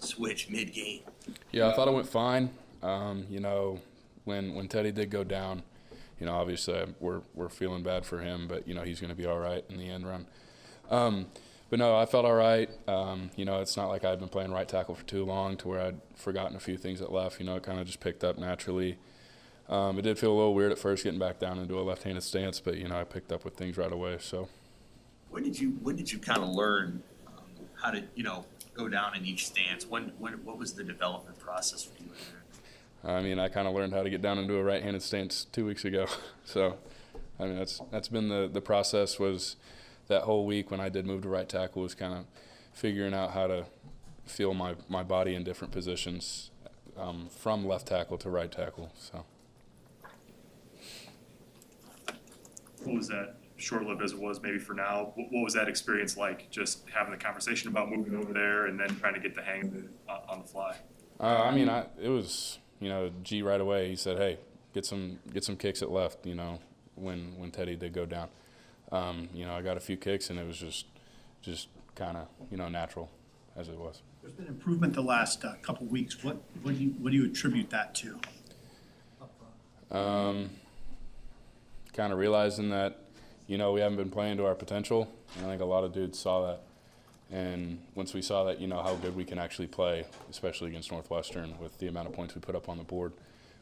switch mid-game? Yeah, I thought it went fine. When Teddy did go down, obviously we're feeling bad for him, but he's going to be all right in the end run. But no, I felt all right. It's not like I'd been playing right tackle for too long to where I'd forgotten a few things at left. It kind of just picked up naturally. It did feel a little weird at first getting back down into a left-handed stance, but I picked up with things right away. So, When did you kind of learn how to go down in each stance? What was the development process for you in there? I kind of learned how to get down into a right-handed stance 2 weeks ago. So, that's been the process. Was that whole week when I did move to right tackle was kind of figuring out how to feel my body in different positions from left tackle to right tackle. So. What was that, short-lived as it was maybe for now, what was that experience like, just having the conversation about moving over there and then trying to get the hang of it on the fly? It was, G right away. He said, hey, get some kicks at left, when Teddy did go down. I got a few kicks, and it was just kind of, natural as it was. There's been improvement the last couple of weeks. What do you attribute that to? Kind of realizing that, we haven't been playing to our potential. And I think a lot of dudes saw that. And once we saw that, how good we can actually play, especially against Northwestern with the amount of points we put up on the board,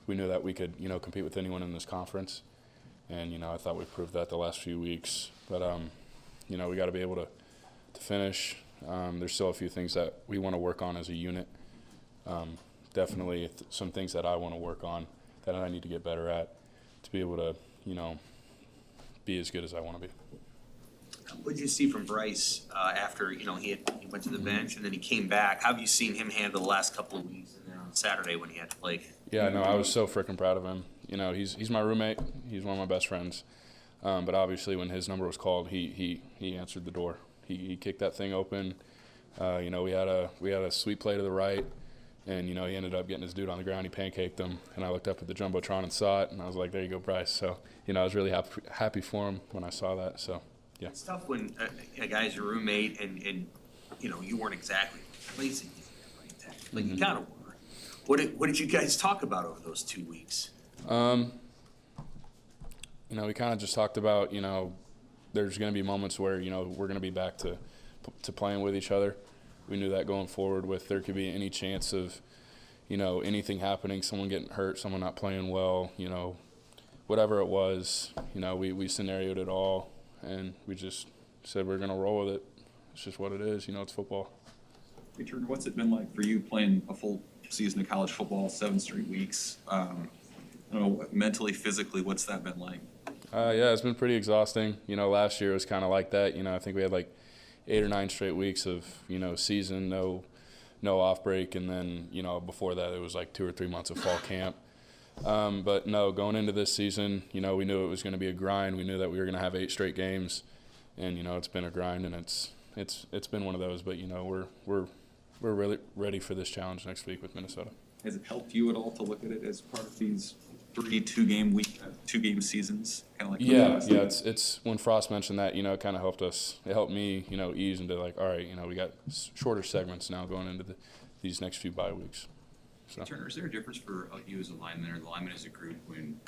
we knew that we could, compete with anyone in this conference. And, I thought we proved that the last few weeks. But, we got to be able to finish. There's still a few things that we want to work on as a unit. Definitely some things that I want to work on that I need to get better at to be able to, be as good as I want to be. What did you see from Bryce after he went to the bench and then he came back? How have you seen him handle the last couple of weeks and then on Saturday when he had to play? Yeah, no, I was so freaking proud of him. He's my roommate. He's one of my best friends. But obviously, when his number was called, he answered the door. He kicked that thing open. We had a sweep play to the right, and he ended up getting his dude on the ground. He pancaked him, and I looked up at the jumbotron and saw it, and I was like, "There you go, Bryce." So I was really happy for him when I saw that. So yeah, it's tough when a guy's your roommate and you weren't exactly replacing him right tackle, like you kind of were. What did you guys talk about over those 2 weeks? We kind of just talked about, there's going to be moments where, we're going to be back to playing with each other. We knew that going forward with there could be any chance of, anything happening, someone getting hurt, someone not playing well, whatever it was, we scenarioed it all, and we just said we're going to roll with it. It's just what it is, it's football. Adrian, what's it been like for you playing a full season of college football, 7 straight weeks? I don't know, mentally, physically, what's that been like? Yeah, it's been pretty exhausting. Last year it was kind of like that. I think we had like 8 or 9 straight weeks of, season, no off break. And then, before that it was like 2 or 3 months of fall camp. But no, going into this season, we knew it was going to be a grind. We knew that we were going to have 8 straight games. And, it's been a grind, and it's been one of those. But, we're really ready for this challenge next week with Minnesota. Has it helped you at all to look at it as part of these 3 two-game seasons? Kind of like yeah. It's when Frost mentioned that, it kind of helped us. It helped me, ease into like, all right, we got shorter segments now going into these next few bye weeks. So. Turner, is there a difference for you as a lineman or the lineman as a group when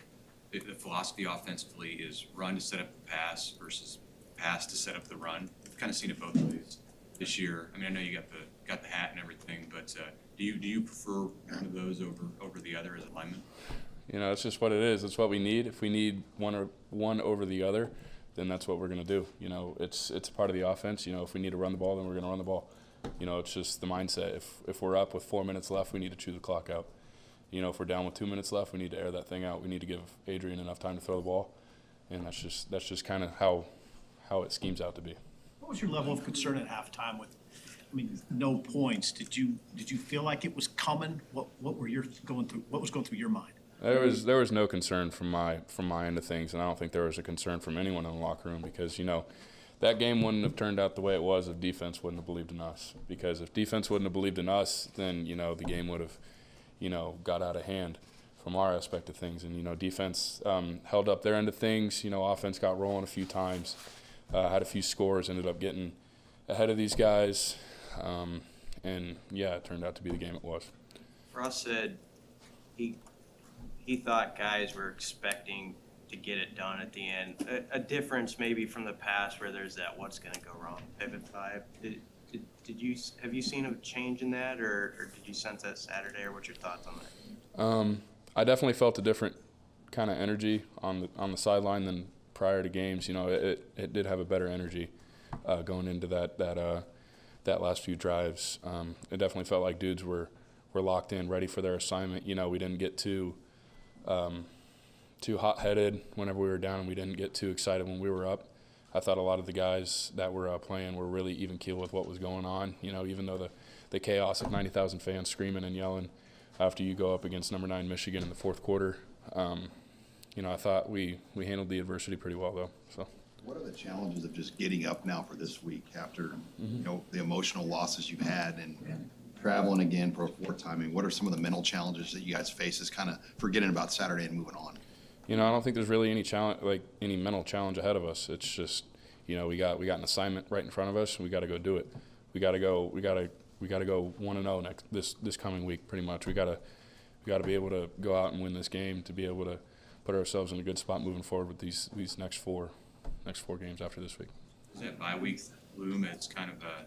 the philosophy offensively is run to set up the pass versus pass to set up the run? We've kind of seen it both ways this year. I know you got the hat and everything, but do you prefer one of those over the other as a lineman? It's just what it is. It's what we need. If we need one over the other, then that's what we're going to do. It's a part of the offense. If we need to run the ball, then we're going to run the ball. It's just the mindset. If we're up with 4 minutes left, we need to chew the clock out. If we're down with 2 minutes left, we need to air that thing out. We need to give Adrian enough time to throw the ball, and that's just kind of how it schemes out to be. What was your level of concern at halftime with, no points? Did you feel like it was coming? What was going through your mind? There was no concern from my end of things, and I don't think there was a concern from anyone in the locker room because that game wouldn't have turned out the way it was if defense wouldn't have believed in us. Because if defense wouldn't have believed in us, then the game would have got out of hand from our aspect of things. And defense held up their end of things. Offense got rolling a few times, had a few scores, ended up getting ahead of these guys. And, yeah, it turned out to be the game it was. Ross said he thought guys were expecting to get it done at the end. A difference maybe from the past where there's that what's going to go wrong pivot five. Have you seen a change in that, or did you sense that Saturday, or what's your thoughts on that? I definitely felt a different kind of energy on the sideline than prior to games. You know, it did have a better energy going into that last few drives. It definitely felt like dudes were locked in, ready for their assignment. You know, we didn't get too hot-headed whenever we were down, and we didn't get too excited when we were up. I thought a lot of the guys that were playing were really even keel with what was going on. You know, even though the chaos of 90,000 fans screaming and yelling after you go up against number 9 Michigan in the fourth quarter, you know, I thought we handled the adversity pretty well, though. So. What are the challenges of just getting up now for this week after, you know, the emotional losses you've had and traveling again for a fourth time? I mean, what are some of the mental challenges that you guys face as kind of forgetting about Saturday and moving on? You know, I don't think there's really any challenge, like any mental challenge ahead of us. It's just, you know, we got an assignment right in front of us, and we got to go do it. We got to go 1-0 this coming week, pretty much. We got to be able to go out and win this game to be able to put ourselves in a good spot moving forward with these next four games after this week. Does that bye week loom as kind of a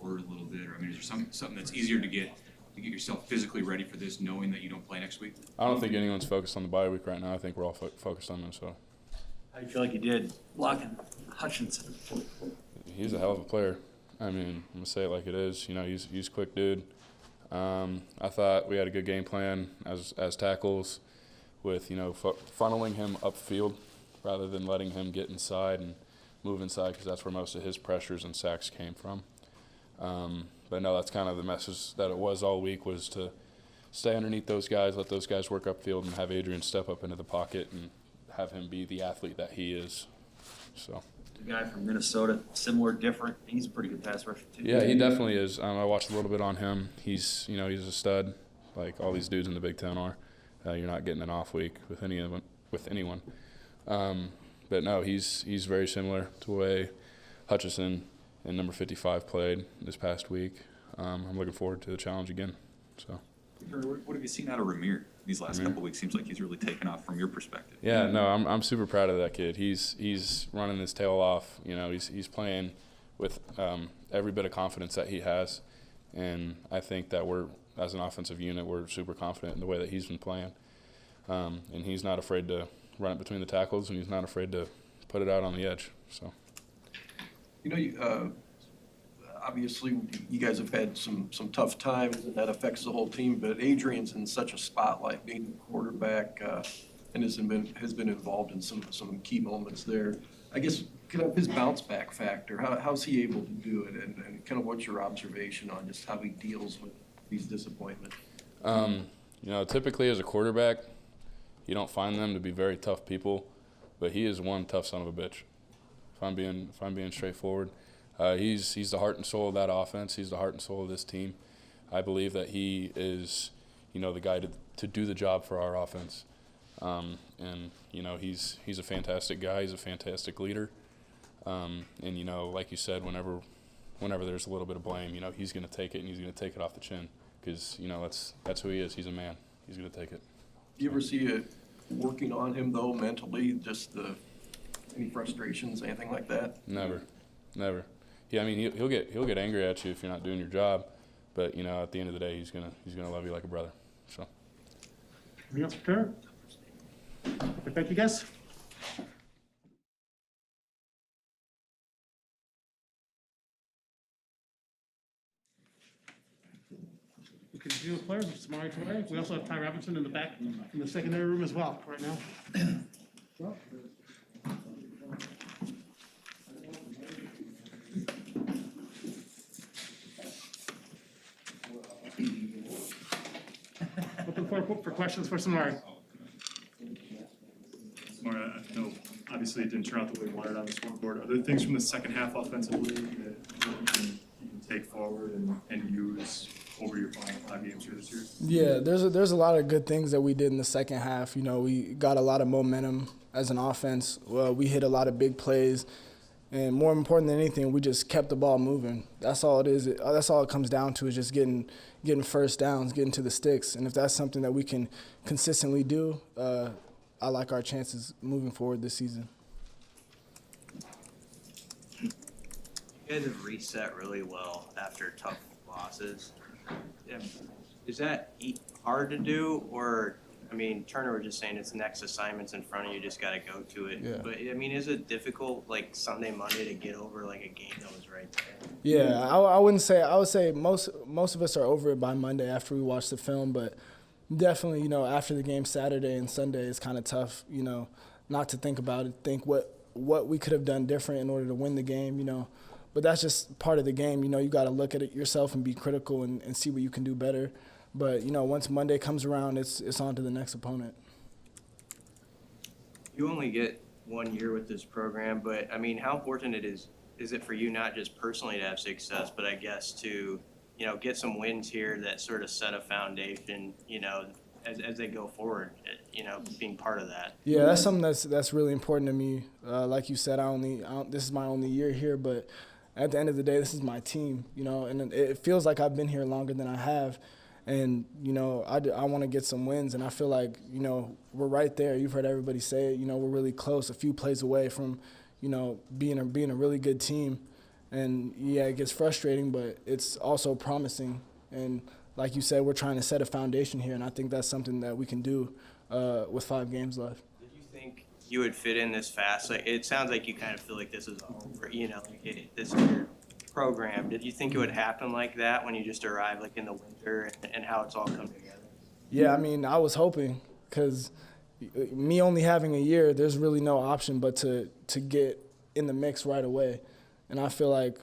word a little bit, or I mean, is there something that's easier to get yourself physically ready for this, knowing that you don't play next week? I don't think anyone's focused on the bye week right now. I think we're all focused on Minnesota. How do you feel like you did blocking Hutchinson? He's a hell of a player. I mean, I'm gonna say it like it is. You know, he's a quick dude. I thought we had a good game plan as tackles, with, you know, funneling him upfield rather than letting him get inside and move inside, because that's where most of his pressures and sacks came from. But no, that's kind of the message that it was all week, was to stay underneath those guys, let those guys work upfield, and have Adrian step up into the pocket and have him be the athlete that he is. So. The guy from Minnesota, similar, different. He's a pretty good pass rusher too. Yeah, he definitely is. I watched a little bit on him. He's a stud, like all these dudes in the Big Ten are. You're not getting an off week with anyone. But no, he's very similar to the way Hutchinson and number 55 played this past week. I'm looking forward to the challenge again. So. What have you seen out of Ramir these last couple of weeks? Seems like he's really taken off from your perspective. Yeah, no, I'm super proud of that kid. He's running his tail off. You know, he's playing with every bit of confidence that he has, and I think that as an offensive unit, we're super confident in the way that he's been playing. And he's not afraid to run it between the tackles, and he's not afraid to put it out on the edge. So. You know, obviously you guys have had some tough times, and that affects the whole team, but Adrian's in such a spotlight, being a quarterback, and has been involved in some key moments there. I guess kind of his bounce back factor, how's he able to do it, and kind of what's your observation on just how he deals with these disappointments? You know, typically as a quarterback, you don't find them to be very tough people, but he is one tough son of a bitch. If I'm being straightforward, he's the heart and soul of that offense. He's the heart and soul of this team. I believe that he is, you know, the guy to do the job for our offense. And you know, he's a fantastic guy. He's a fantastic leader. And you know, like you said, whenever there's a little bit of blame, you know, he's going to take it, and he's going to take it off the chin, because you know that's who he is. He's a man. He's going to take it. Do you ever see it working on him though mentally? Just any frustrations, anything like that? Never. Yeah, I mean he'll get angry at you if you're not doing your job, but you know, at the end of the day, he's gonna love you like a brother. So. Anything else for Kurt? Okay, thank you, guys. We continue with players, which is Mari Torre. We also have Ty Robinson in the back in the secondary room as well right now. Looking for questions for Samari. Samara, I know obviously it didn't turn out the way you wanted on the scoreboard. Are there things from the second half offensively that you can take forward and use over your final 5 games here this year? Yeah, there's a lot of good things that we did in the second half. You know, we got a lot of momentum as an offense. We hit a lot of big plays. And more important than anything, we just kept the ball moving. That's all it is. That's all it comes down to, is just getting first downs, getting to the sticks. And if that's something that we can consistently do, I like our chances moving forward this season. You guys have reset really well after tough losses. Is that hard to do, or, I mean, Turner was just saying it's next assignments in front of you, just got to go to it. Yeah. But, I mean, is it difficult, like Sunday, Monday, to get over like a game that was right there? Yeah, I wouldn't say. I would say most of us are over it by Monday after we watch the film, but definitely, after the game Saturday and Sunday, it's kind of tough, not to think about it, think what we could have done different in order to win the game, But that's just part of the game, you got to look at it yourself and be critical and see what you can do better. But, once Monday comes around, it's on to the next opponent. You only get 1 year with this program, but, I mean, how important is it for you not just personally to have success, but I guess to, get some wins here that sort of set a foundation, as they go forward, being part of that? Yeah, that's something that's really important to me. Like you said, this is my only year here, but at the end of the day, this is my team, and it feels like I've been here longer than I have. And, I want to get some wins, and I feel like, we're right there. You've heard everybody say it, we're really close, a few plays away from, being a really good team. And, yeah, it gets frustrating, but it's also promising. And like you said, we're trying to set a foundation here, and I think that's something that we can do with 5 games left. Did you think you would fit in this fast? Like, it sounds like you kind of feel like this is over, this is your program. Did you think it would happen like that when you just arrived, like in the winter, and how it's all come together? Yeah, I mean, I was hoping, because me only having a year, there's really no option but to get in the mix right away. And I feel like,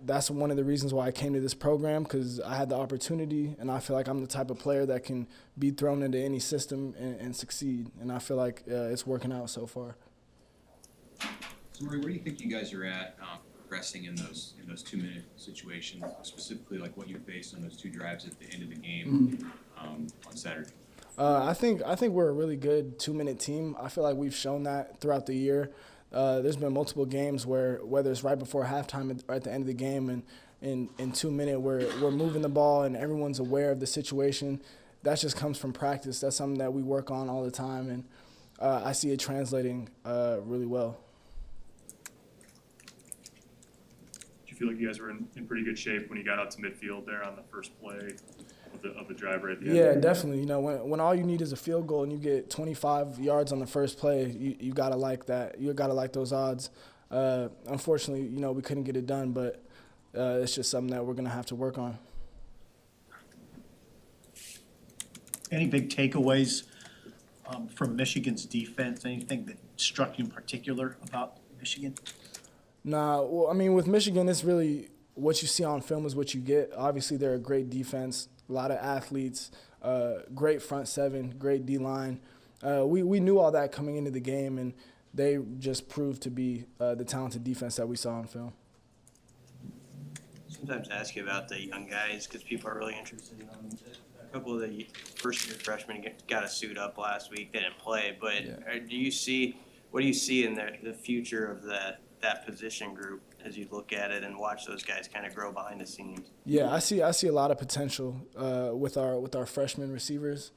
that's one of the reasons why I came to this program, because I had the opportunity, and I feel like I'm the type of player that can be thrown into any system and succeed. And I feel like it's working out so far. So, Murray, where do you think you guys are at progressing in those 2-minute situations, specifically like what you faced on those 2 drives at the end of the game on Saturday? I think we're a really good 2-minute team. I feel like we've shown that throughout the year. There's been multiple games where, whether it's right before halftime or at the end of the game, and in 2 minutes we're moving the ball and everyone's aware of the situation. That just comes from practice. That's something that we work on all the time, and I see it translating really well. Do you feel like you guys were in pretty good shape when you got out to midfield there on the first play of the drive right at the end? Yeah, definitely. When all you need is a field goal and you get 25 yards on the first play, you gotta like that. You gotta like those odds. Unfortunately, we couldn't get it done, but it's just something that we're gonna have to work on. Any big takeaways from Michigan's defense? Anything that struck you in particular about Michigan? Nah, well, I mean, with Michigan, it's really what you see on film is what you get. Obviously, they're a great defense, a lot of athletes, great front seven, great D-line. We knew all that coming into the game, and they just proved to be the talented defense that we saw on film. Sometimes I ask you about the young guys because people are really interested in them. A couple of the first-year freshmen got to suit up last week. They didn't play, but what do you see in the future of that position group as you look at it and watch those guys kind of grow behind the scenes? Yeah, I see a lot of potential with our freshman receivers.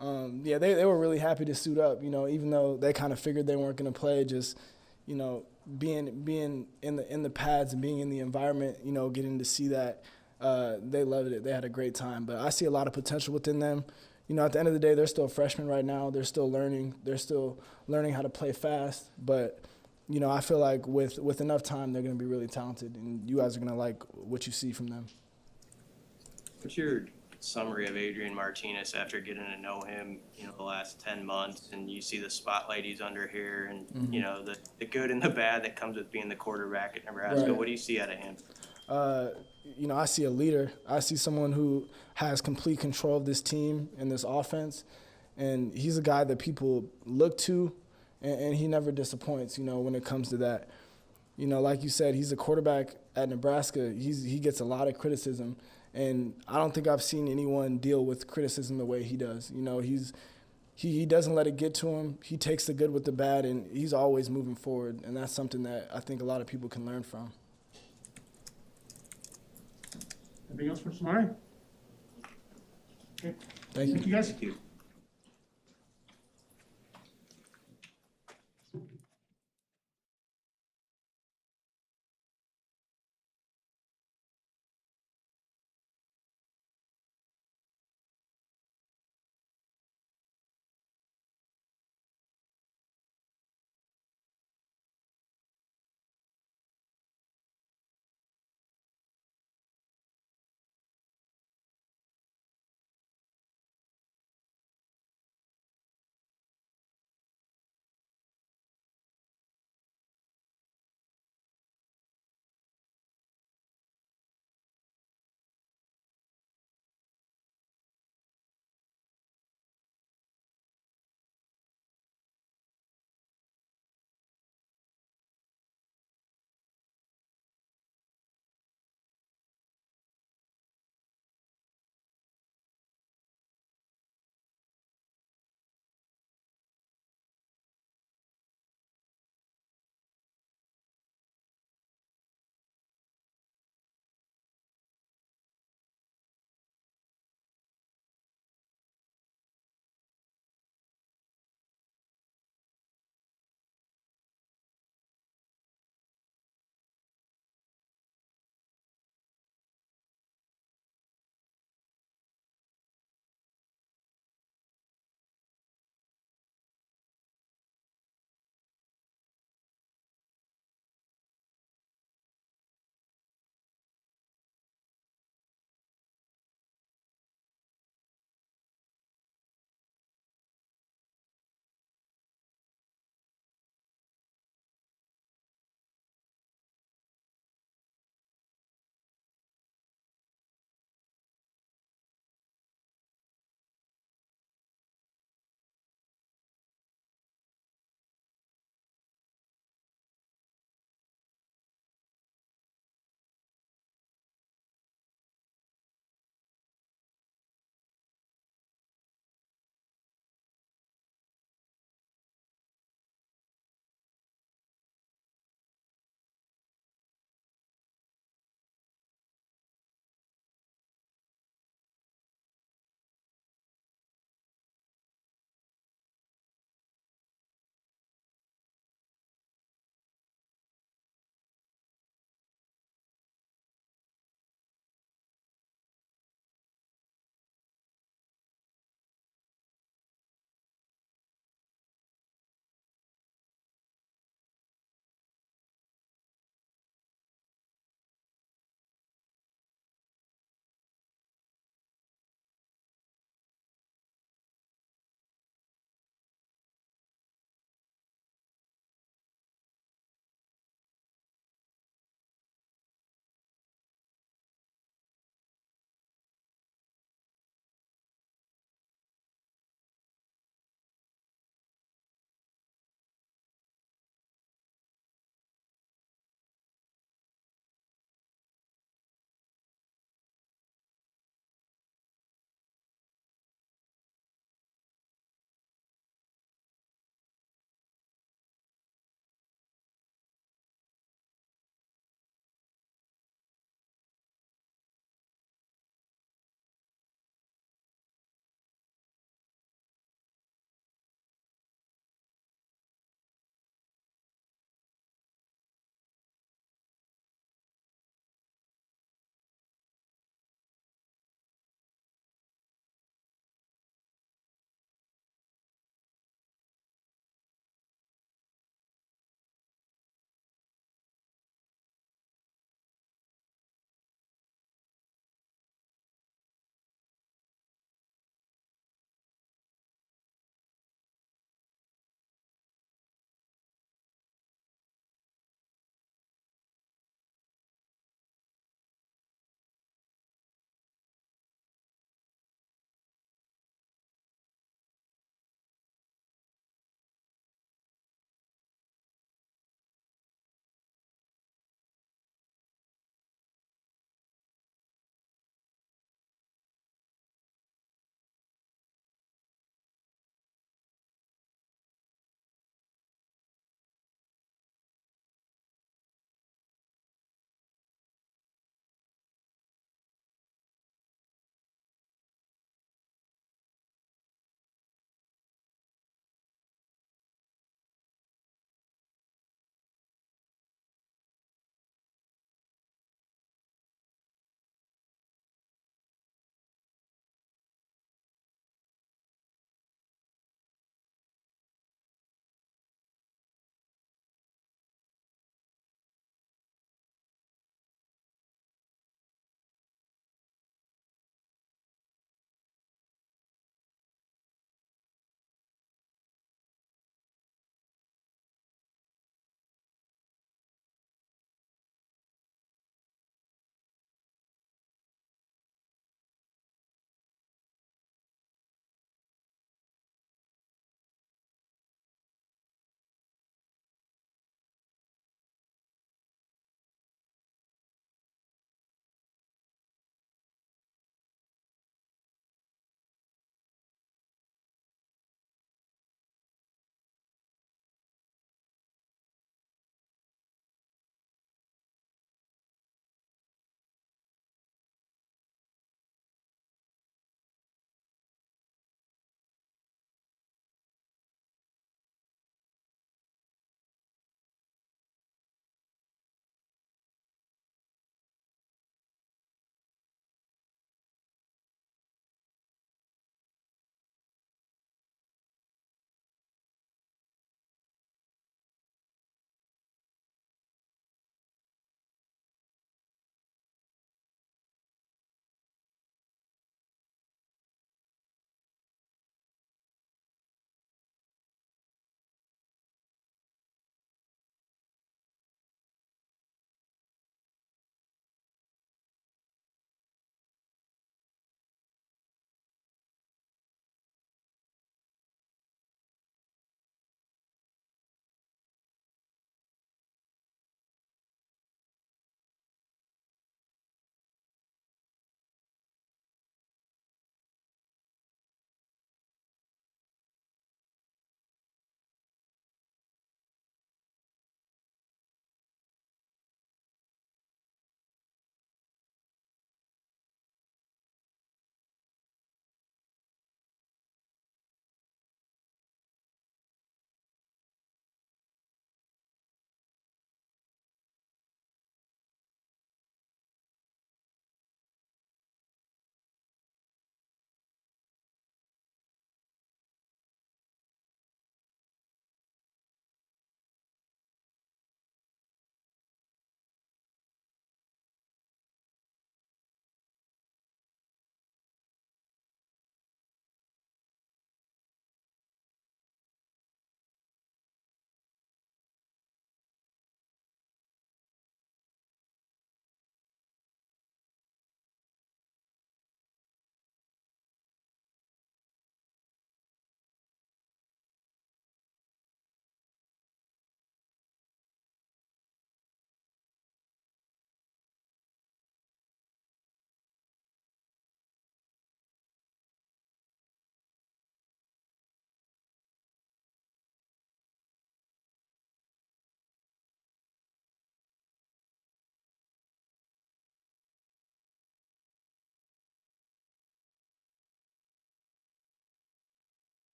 They were really happy to suit up, even though they kind of figured they weren't going to play. Just, being in the pads and being in the environment, getting to see that, they loved it. They had a great time. But I see a lot of potential within them. At the end of the day, they're still freshmen right now. They're still learning. They're still learning how to play fast. But I feel like with enough time, they're going to be really talented, and you guys are going to like what you see from them. What's your summary of Adrian Martinez after getting to know him, the last 10 months, and you see the spotlight he's under here, and the good and the bad that comes with being the quarterback at Nebraska? Right. What do you see out of him? I see a leader. I see someone who has complete control of this team and this offense, and he's a guy that people look to, and he never disappoints, when it comes to that. Like you said, he's a quarterback at Nebraska. He gets a lot of criticism, and I don't think I've seen anyone deal with criticism the way he does. he doesn't let it get to him. He takes the good with the bad, and he's always moving forward. And that's something that I think a lot of people can learn from. Anything else for Samari? Okay. Thank you. Thank you, guys. Thank you.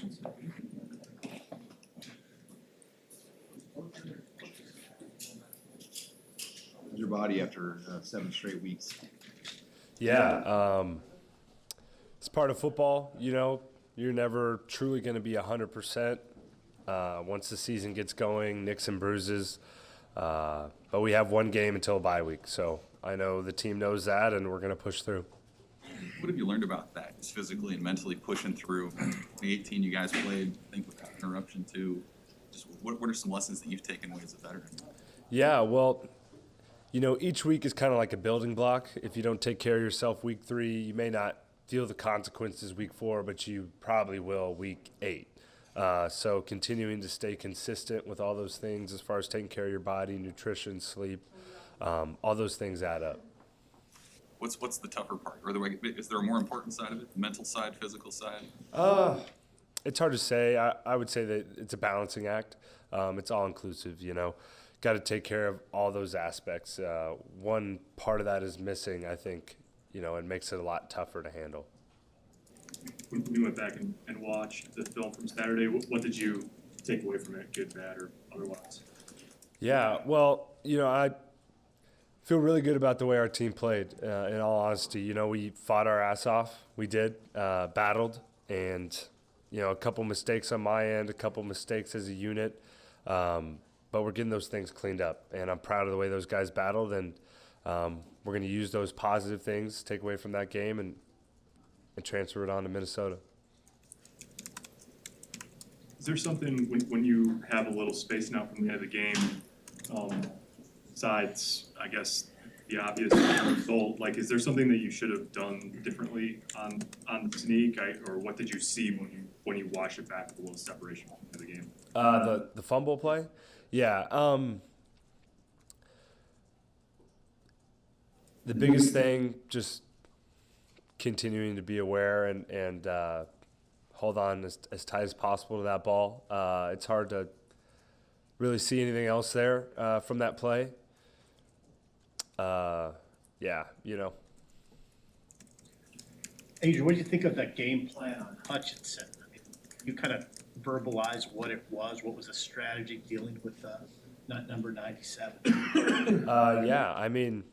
questions? Your body after 7 straight weeks. Yeah, it's part of football. You know, you're never truly going to be 100%. Once the season gets going, nicks and bruises. But we have one game until bye week, so I know the team knows that, and we're going to push through. What have you learned about that, just physically and mentally pushing through? The 18 you guys played, I think without interruption too. Just what are some lessons that you've taken away as a veteran? Yeah, well, you know, each week is kind of like a building block. If you don't take care of yourself week 3, you may not feel the consequences week 4, but you probably will week 8. So continuing to stay consistent with all those things as far as taking care of your body, nutrition, sleep, all those things add up. What's the tougher part? Or is there a more important side of it? The mental side, physical side? It's hard to say. I would say that it's a balancing act. It's all inclusive, you know. Got to take care of all those aspects. One part of that is missing, I think, you know, it makes it a lot tougher to handle. When you went back and watched the film from Saturday, what did you take away from it, good, bad, or otherwise? Yeah, well, you know, I feel really good about the way our team played, in all honesty. You know, we fought our ass off. We did, battled, and, you know, a couple mistakes on my end, a couple mistakes as a unit, but we're getting those things cleaned up, and I'm proud of the way those guys battled, and we're going to use those positive things, take away from that game, and transfer it on to Minnesota. Is there something when you have a little space now from the end of the game, besides, I guess, the obvious result, like, is there something that you should have done differently on the sneak, or what did you see when you watched it back with a little separation from the game? The fumble play? Yeah. The biggest thing, just continuing to be aware and hold on as tight as possible to that ball. It's hard to really see anything else there from that play. Yeah, you know. Adrian, what do you think of that game plan on Hutchinson? I mean, you kind of verbalize what it was. What was the strategy dealing with not number 97? Yeah, I mean,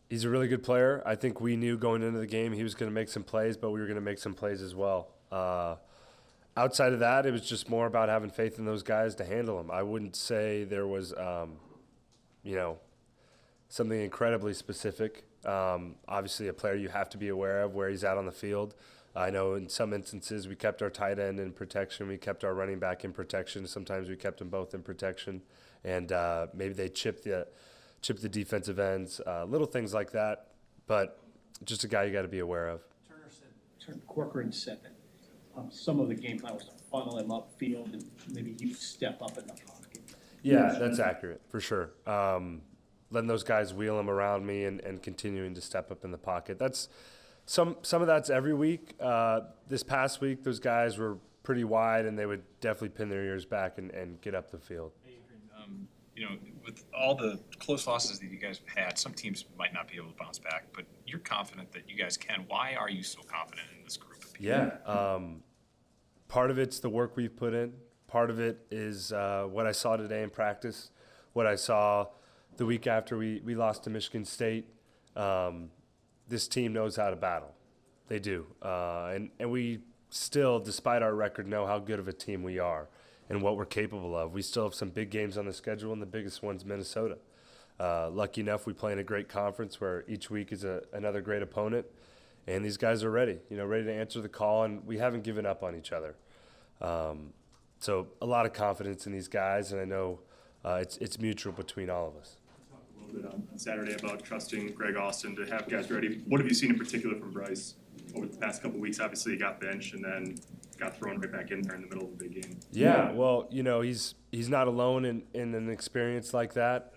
he's a really good player. I think we knew going into the game he was going to make some plays, but we were going to make some plays as well. Outside of that, it was just more about having faith in those guys to handle them. I wouldn't say there was, you know, something incredibly specific. Obviously, a player you have to be aware of where he's at on the field. I know in some instances we kept our tight end in protection. We kept our running back in protection. Sometimes we kept them both in protection. And maybe they chipped the defensive ends, little things like that. But just a guy you got to be aware of. Corcoran said that some of the game plan was to funnel him upfield and maybe you step up in the pocket. Yeah, that's accurate, for sure. Letting those guys wheel him around me and continuing to step up in the pocket. That's some of that's every week. This past week, those guys were pretty wide, and they would definitely pin their ears back and get up the field. You know, with all the close losses that you guys have had, some teams might not be able to bounce back, but you're confident that you guys can. Why are you so confident in this group of people? Yeah, part of it's the work we've put in. Part of it is what I saw today in practice, what I saw the week after we lost to Michigan State. This team knows how to battle. They do. And we still, despite our record, know how good of a team we are and what we're capable of. We still have some big games on the schedule, and the biggest one's Minnesota. Lucky enough, we play in a great conference where each week is another great opponent, and these guys are ready, ready to answer the call, and we haven't given up on each other. So a lot of confidence in these guys, and I know it's mutual between all of us. Talked a little bit on Saturday about trusting Greg Austin to have guys ready. What have you seen in particular from Bryce over the past couple of weeks? Obviously, he got benched and then got thrown right back in there in the middle of a big game. Yeah, well, he's not alone in an experience like that.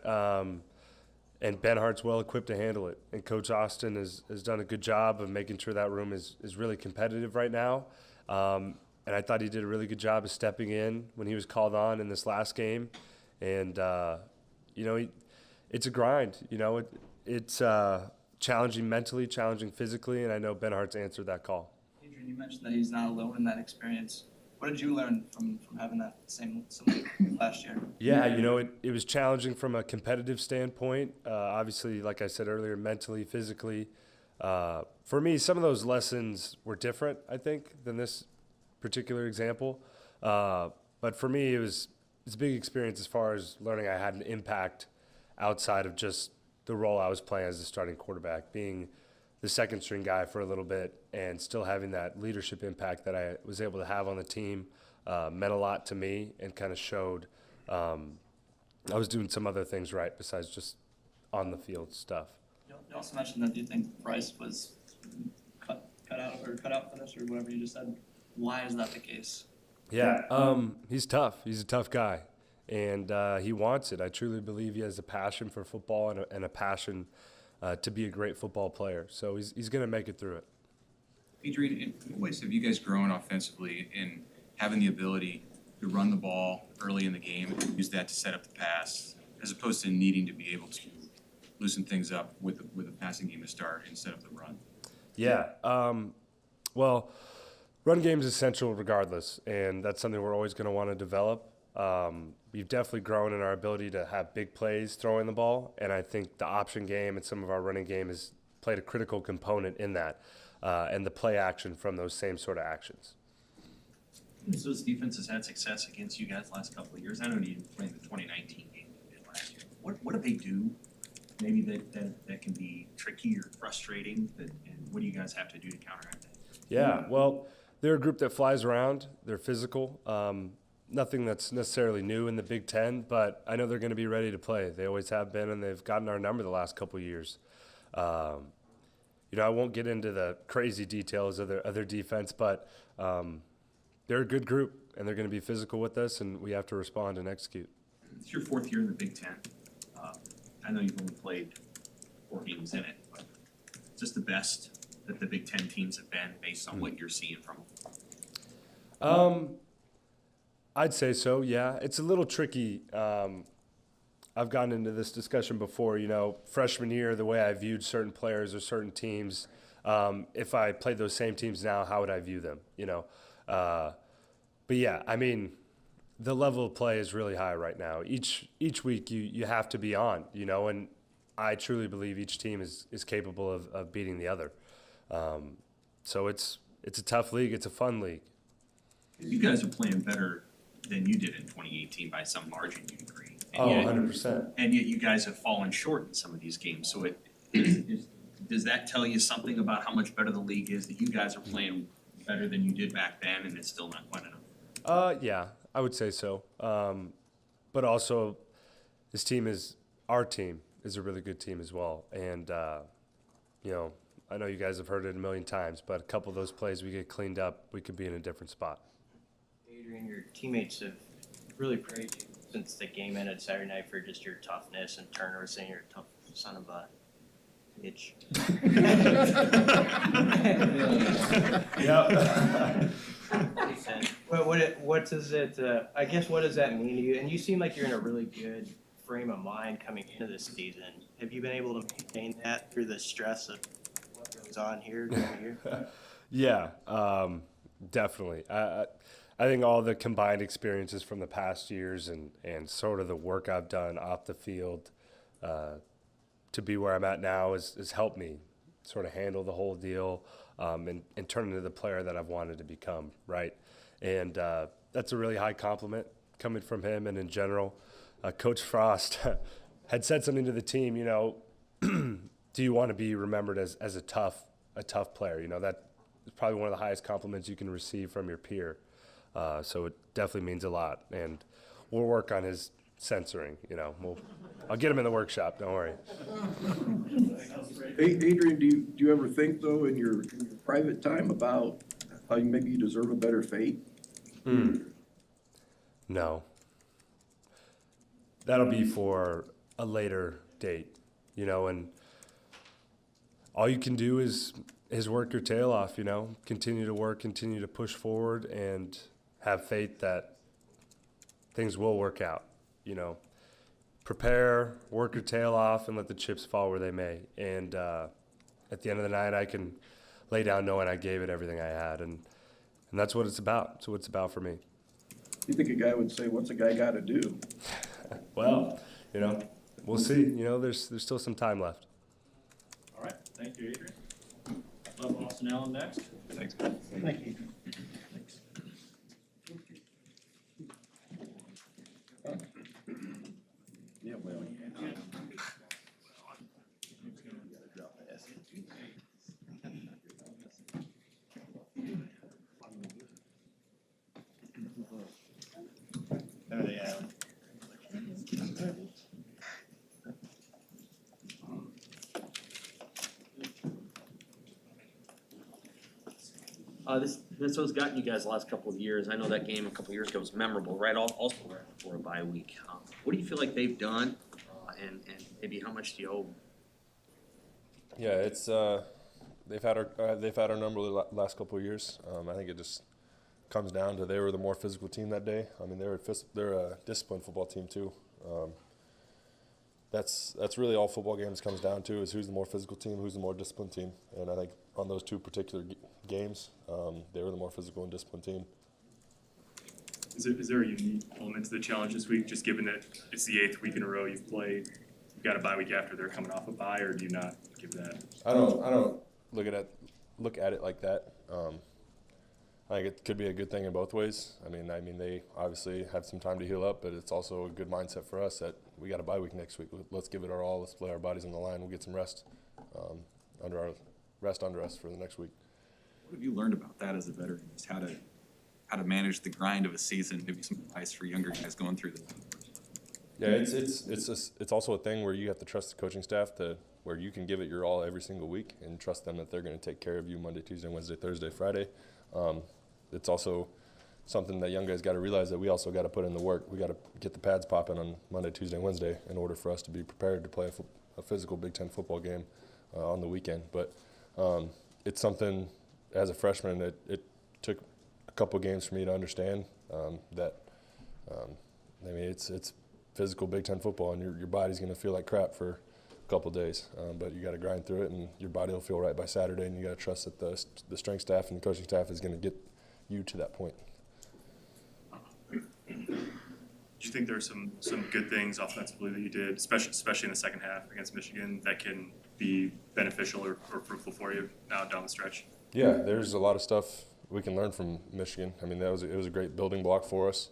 And Ben Hart's well equipped to handle it. And Coach Austin has done a good job of making sure that room is really competitive right now. And I thought he did a really good job of stepping in when he was called on in this last game. And, it's a grind. It's challenging mentally, challenging physically, and I know Ben Hart's answered that call. Adrian, you mentioned that he's not alone in that experience. What did you learn from having that similar last year? Yeah, it was challenging from a competitive standpoint. Obviously, like I said earlier, mentally, physically. For me, some of those lessons were different, I think, than this particular example. But for me, it's a big experience as far as learning I had an impact outside of just the role I was playing as a starting quarterback, being the second string guy for a little bit and still having that leadership impact that I was able to have on the team meant a lot to me and kind of showed I was doing some other things right besides just on the field stuff. You also mentioned that you think Bryce was cut out for this or whatever you just said. Why is that the case? Yeah, he's tough. He's a tough guy, and he wants it. I truly believe he has a passion for football and a passion to be a great football player. So he's going to make it through it. Adrian, in what ways have you guys grown offensively in having the ability to run the ball early in the game and use that to set up the pass, as opposed to needing to be able to loosen things up with a passing game to start and set up the run? Yeah. Well, run game is essential regardless, and that's something we're always going to want to develop. We've definitely grown in our ability to have big plays throwing the ball, and I think the option game and some of our running game has played a critical component in that, and the play action from those same sort of actions. So this defense has had success against you guys the last couple of years. I know you didn't play in the 2019 game you did last year. What do they do? Maybe that can be tricky or frustrating, and what do you guys have to do to counteract that? Yeah, well, they're a group that flies around. They're physical. Nothing that's necessarily new in the Big Ten, but I know they're going to be ready to play. They always have been, and they've gotten our number the last couple of years. I won't get into the crazy details of their defense, but they're a good group, and they're going to be physical with us, and we have to respond and execute. It's your fourth year in the Big Ten. I know you've only played 4 games in it, but it's just the best that the Big Ten teams have been based on what you're seeing from them. I'd say so, yeah. It's a little tricky. I've gotten into this discussion before, freshman year, the way I viewed certain players or certain teams. If I played those same teams now, how would I view them, But yeah, I mean, the level of play is really high right now. Each week you have to be on, and I truly believe each team is capable of beating the other. So it's a tough league. It's a fun league. You guys are playing better than you did in 2018 by some margin, you agree. And 100%. And yet you guys have fallen short in some of these games. So does that tell you something about how much better the league is, that you guys are playing better than you did back then and it's still not quite enough? Yeah, I would say so. But also, our team is a really good team as well. And, I know you guys have heard it a million times, but a couple of those plays we get cleaned up, we could be in a different spot. Adrian, your teammates have really praised you since the game ended Saturday night for just your toughness, and Turner was saying you're a tough son of a bitch. Yeah. What does it? I guess what does that mean to you? And you seem like you're in a really good frame of mind coming into this season. Have you been able to maintain that through the stress of what goes on here during the year? Yeah, definitely. I think all the combined experiences from the past years and sort of the work I've done off the field to be where I'm at now has helped me sort of handle the whole deal and turn into the player that I've wanted to become, right? And that's a really high compliment coming from him. And in general, Coach Frost had said something to the team, do you want to be remembered as a tough player? That is probably one of the highest compliments you can receive from your peer. So it definitely means a lot. And we'll work on his censoring, I'll get him in the workshop, don't worry. Hey, Adrian, do you ever think, though, in your private time about how maybe you deserve a better fate? No. That'll be for a later date, and all you can do is work your tail off, continue to work, continue to push forward, and have faith that things will work out, Prepare, work your tail off, and let the chips fall where they may. And at the end of the night, I can lay down knowing I gave it everything I had, and that's what it's about. That's what it's about for me. You think a guy would say, "What's a guy got to do?" Well, we'll see. There's still some time left. All right, thank you, Adrian. Love Austin Allen next. Thanks. Thank you. Thanks. Yeah, well, There they are. This has gotten you guys the last couple of years. I know that game a couple of years ago was memorable, right? Also right before a bye week. What do you feel like they've done, and maybe how much do you owe? Yeah, it's they've had our number the last couple of years. I think it just comes down to they were the more physical team that day. I mean, they're a disciplined football team too. That's really all football games comes down to is who's the more physical team, who's the more disciplined team. And I think on those two particular games, they were the more physical and disciplined team. Is there a unique element to the challenge this week, just given that it's the 8th week in a row you've played? You've got a bye week after they're coming off a bye, or do you not give that? I don't look at it like that. I think it could be a good thing in both ways. I mean, they obviously have some time to heal up, but it's also a good mindset for us that we got a bye week next week. Let's give it our all. Let's play our bodies on the line. We'll get some rest under us for the next week. What have you learned about that as a veteran? Just how to manage the grind of a season? Maybe some advice for younger guys going through this. Yeah, it's also a thing where you have to trust the coaching staff where you can give it your all every single week and trust them that they're going to take care of you Monday, Tuesday, Wednesday, Thursday, Friday. It's also something that young guys got to realize that we also got to put in the work. We got to get the pads popping on Monday, Tuesday, Wednesday in order for us to be prepared to play a physical Big Ten football game on the weekend. But it's something as a freshman it took a couple games for me to understand that. It's physical Big Ten football, and your body's going to feel like crap for a couple days. But you got to grind through it, and your body will feel right by Saturday. And you got to trust that the strength staff and the coaching staff is going to get you to that point. Do you think there's some good things offensively that you did, especially in the second half against Michigan, that can be beneficial or fruitful for you now down the stretch? Yeah, there's a lot of stuff we can learn from Michigan. I mean, it was a great building block for us.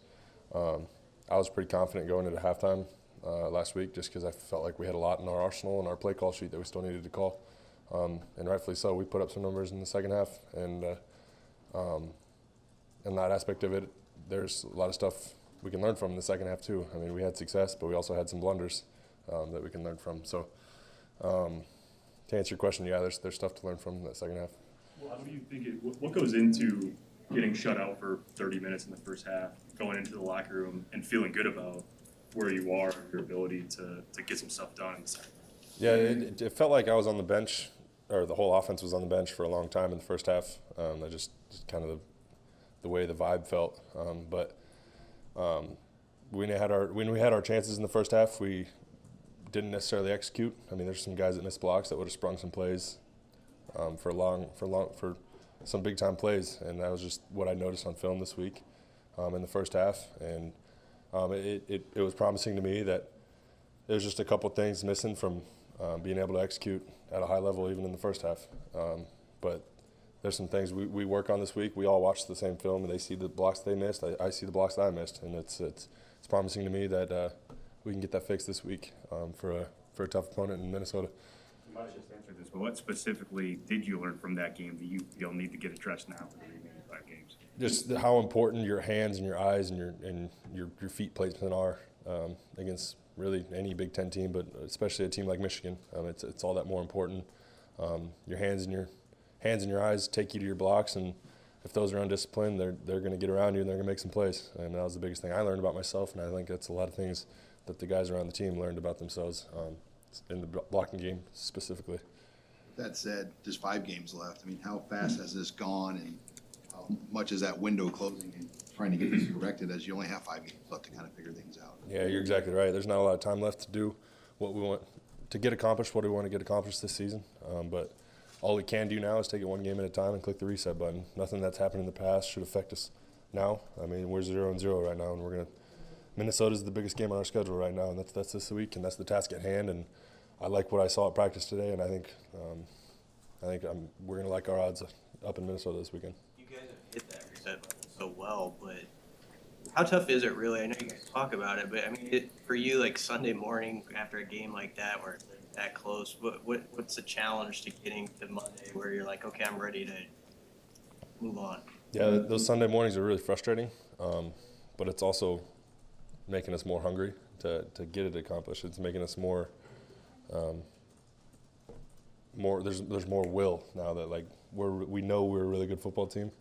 I was pretty confident going into halftime last week just because I felt like we had a lot in our arsenal and our play call sheet that we still needed to call. And rightfully so. We put up some numbers in the second half, and in that aspect of it, there's a lot of stuff we can learn from in the second half too. I mean, we had success, but we also had some blunders that we can learn from. So to answer your question, yeah, there's stuff to learn from in that second half. Well, how do you think what goes into getting shut out for 30 minutes in the first half, going into the locker room and feeling good about where you are and your ability to get some stuff done in the second half? Yeah, it felt like I was on the bench, or the whole offense was on the bench for a long time in the first half. I just kind of the way the vibe felt. But when we had our chances in the first half, we didn't necessarily execute. I mean, there's some guys that missed blocks that would have sprung some plays for some big time plays, and that was just what I noticed on film this week in the first half. And it was promising to me that there's just a couple things missing from being able to execute at a high level even in the first half. But there's some things we work on this week. We all watch the same film, and they see the blocks they missed. I see the blocks that I missed, and it's promising to me that we can get that fixed this week for a tough opponent in Minnesota. You might just answer this, but what specifically did you learn from that game that you feel need to get addressed now for the remaining 5 games? Just how important your hands and your eyes and your feet placement are against really any Big Ten team, but especially a team like Michigan. It's all that more important. Your hands and your eyes take you to your blocks, and if those are undisciplined, they're going to get around you and they're going to make some plays. And that was the biggest thing I learned about myself, and I think that's a lot of things that the guys around the team learned about themselves in the blocking game specifically. That said, just 5 games left. I mean, how fast has this gone, and how much is that window closing and trying to get this corrected as you only have 5 games left to kind of figure things out? Yeah, you're exactly right. There's not a lot of time left to do what we want to get accomplished, what we want to get accomplished this season. But all we can do now is take it one game at a time and click the reset button. Nothing that's happened in the past should affect us now. I mean, we're 0-0 right now, and Minnesota's the biggest game on our schedule right now, and that's this week, and that's the task at hand. And I like what I saw at practice today, and I think we're going to like our odds up in Minnesota this weekend. You guys have hit that reset button so well, but how tough is it really? I know you guys talk about it, but I mean, for you, like Sunday morning after a game like that, where it's that close, what's the challenge to getting to Monday where you're like, okay, I'm ready to move on? Yeah, those Sunday mornings are really frustrating, but it's also making us more hungry to get it accomplished. It's making us more. There's more will now that like we know we're a really good football team.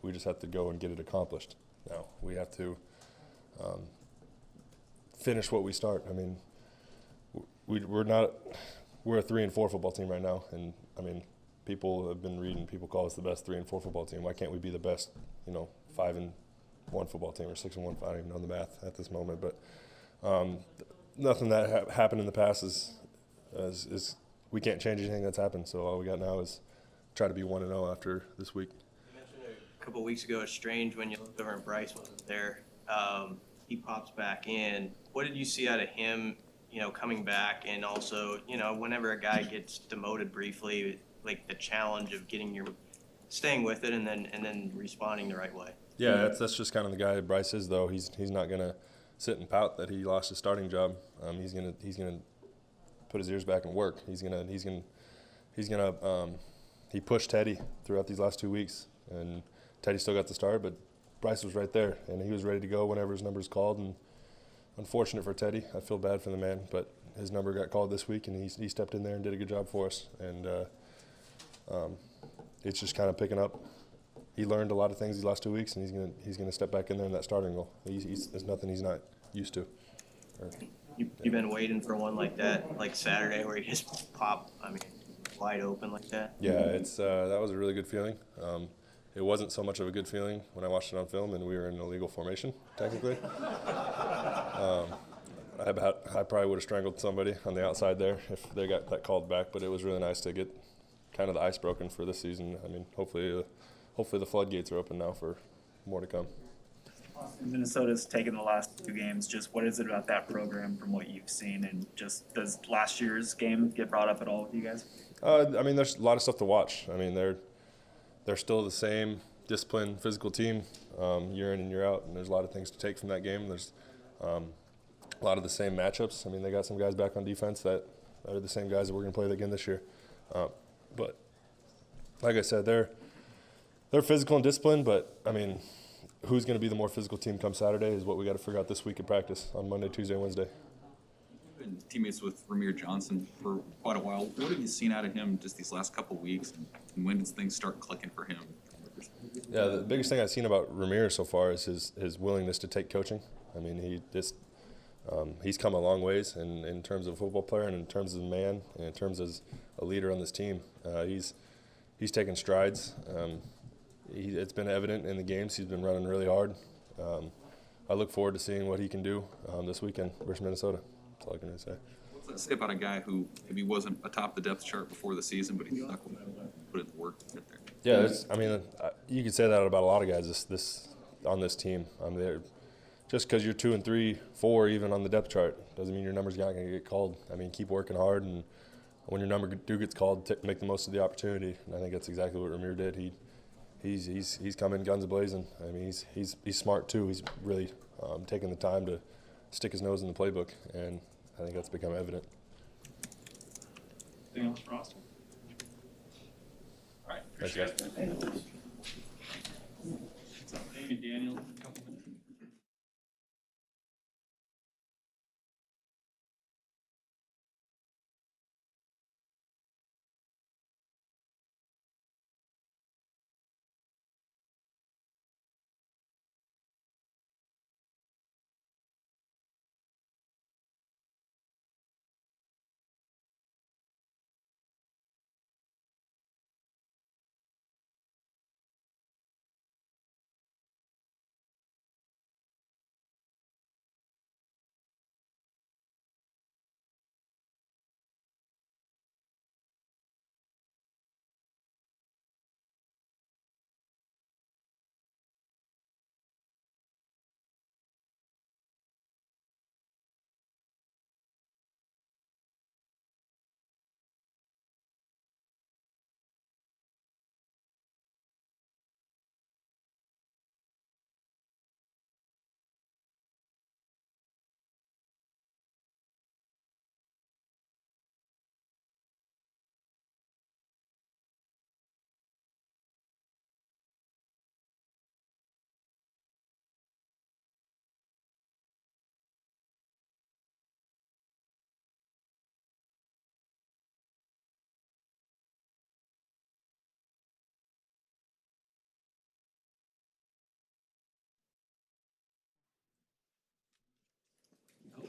We just have to go and get it accomplished. Now we have to finish what we start. I mean, we're a 3-4 football team right now, and I mean, people have been reading. People call us the best 3-4 football team. Why can't we be the best, 5-1 football team or 6-1? I don't even know the math at this moment, but nothing that happened in the past is we can't change anything that's happened. So all we got now is try to be 1-0 after this week. You mentioned a couple of weeks ago, it's strange when you looked over and Bryce wasn't there. He pops back in. What did you see out of him, coming back, and also, whenever a guy gets demoted briefly, like the challenge of staying with it and then responding the right way? Yeah, that's just kind of the guy Bryce is, though. He's not gonna sit and pout that he lost his starting job. He's gonna put his ears back and work. He pushed Teddy throughout these last 2 weeks, and Teddy still got the start, but Bryce was right there, and he was ready to go whenever his number's called. And unfortunate for Teddy, I feel bad for the man, but his number got called this week, and he stepped in there and did a good job for us. And it's just kind of picking up. He learned a lot of things these last 2 weeks, and he's gonna step back in there in that starting role. There's nothing he's not used to. You've been waiting for one like that, like Saturday, where you just pop, wide open like that? Yeah, that was a really good feeling. It wasn't so much of a good feeling when I watched it on film and we were in illegal formation, technically. I probably would have strangled somebody on the outside there if they got that called back, but it was really nice to get kind of the ice broken for this season. I mean, hopefully the floodgates are open now for more to come. Minnesota's taken the last 2 games. Just what is it about that program from what you've seen, and just does last year's game get brought up at all with you guys? I mean, there's a lot of stuff to watch. I mean, they're still the same disciplined, physical team year in and year out, and there's a lot of things to take from that game. There's a lot of the same matchups. I mean, they got some guys back on defense that are the same guys that we're going to play again this year. But like I said, they're physical and disciplined, but I mean, who's going to be the more physical team come Saturday is what we got to figure out this week at practice on Monday, Tuesday, and Wednesday. You've been teammates with Ramir Johnson for quite a while. What have you seen out of him just these last couple of weeks, and when does things start clicking for him? Yeah, the biggest thing I've seen about Ramir so far is his willingness to take coaching. I mean, he's come a long ways in terms of a football player and in terms of a man and in terms of a leader on this team. He's taken strides. It's been evident in the games. He's been running really hard. I look forward to seeing what he can do this weekend versus Minnesota. That's all I can really say. What's that say about a guy who maybe wasn't atop the depth chart before the season, but he stuck with it, put in the work to get there? Yeah, you could say that about a lot of guys on this team. Just because you're 2 and 3, 4 even on the depth chart doesn't mean your number's not going to get called. I mean, keep working hard, and when your number gets called, make the most of the opportunity. And I think that's exactly what Ramir did. He's come in guns a-blazing. I mean, he's smart too. He's really taken the time to stick his nose in the playbook, and I think that's become evident. Anything else for Austin? All right. Thanks, guys. What's up, Daniel? A couple minutes.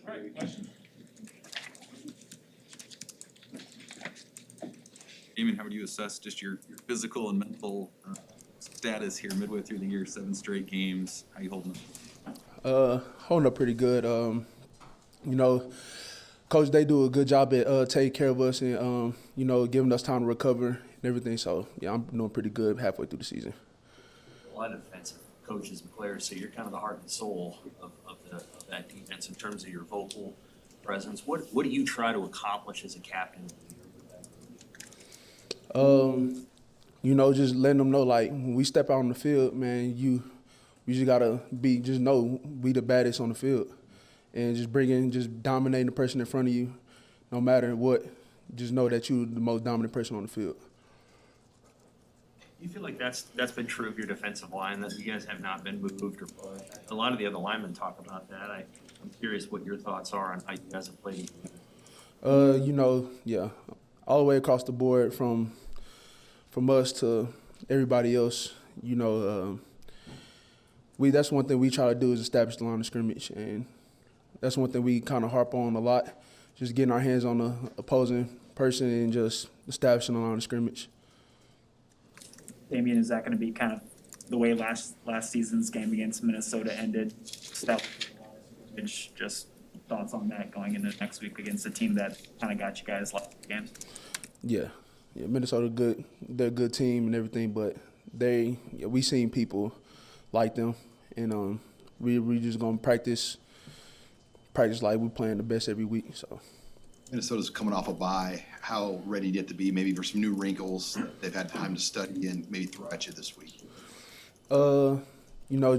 All right, question? Damien, how would you assess just your physical and mental status here midway through the year, 7 straight games? How you holding up? Holding up pretty good. You know, Coach, they do a good job at taking care of us and, you know, giving us time to recover and everything. So, yeah, I'm doing pretty good halfway through the season. A lot of defensive coaches and players, so you're kind of the heart and soul of that defense in terms of your vocal presence. What do you try to accomplish as a captain? You know, just letting them know, like, when we step out on the field, man, we just gotta just know we the baddest on the field. And just dominating the person in front of you, no matter what, just know that you're the most dominant person on the field. You feel like that's been true of your defensive line, that you guys have not been moved or pushed? A lot of the other linemen talk about that. I'm curious what your thoughts are on how you guys have played. You know, yeah, all the way across the board from us to everybody else. You know, that's one thing we try to do is establish the line of scrimmage, and that's one thing we kind of harp on a lot, just getting our hands on the opposing person and just establishing the line of scrimmage. Damien, is that going to be kind of the way last season's game against Minnesota ended? Just thoughts on that going into next week against a team that kind of got you guys last games? Yeah, Minnesota good. They're a good team and everything, but we seen people like them, and we just gonna practice like we playing the best every week. So. Minnesota's coming off a bye. How ready do you have to be maybe for some new wrinkles that they've had time to study and maybe throw at you this week? You know,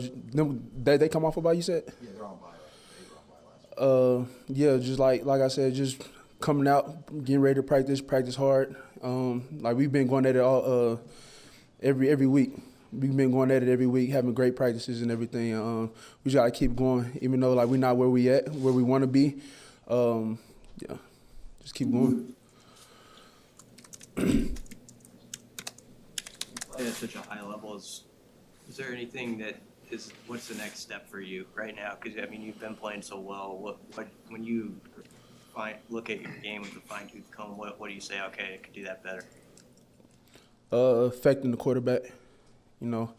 they come off a bye, you said? Yeah, they're on bye. Yeah, just like I said, just coming out, getting ready to practice hard. Like we've been going at it all every week. We've been going at it every week, having great practices and everything. We just gotta keep going, even though like we're not where we want to be. Yeah, just keep going. Playing at such a high level, is there anything what's the next step for you right now? Because I mean, you've been playing so well. When you look at your game with a fine-tooth comb, what do you say? Okay, I could do that better. Affecting the quarterback. You know,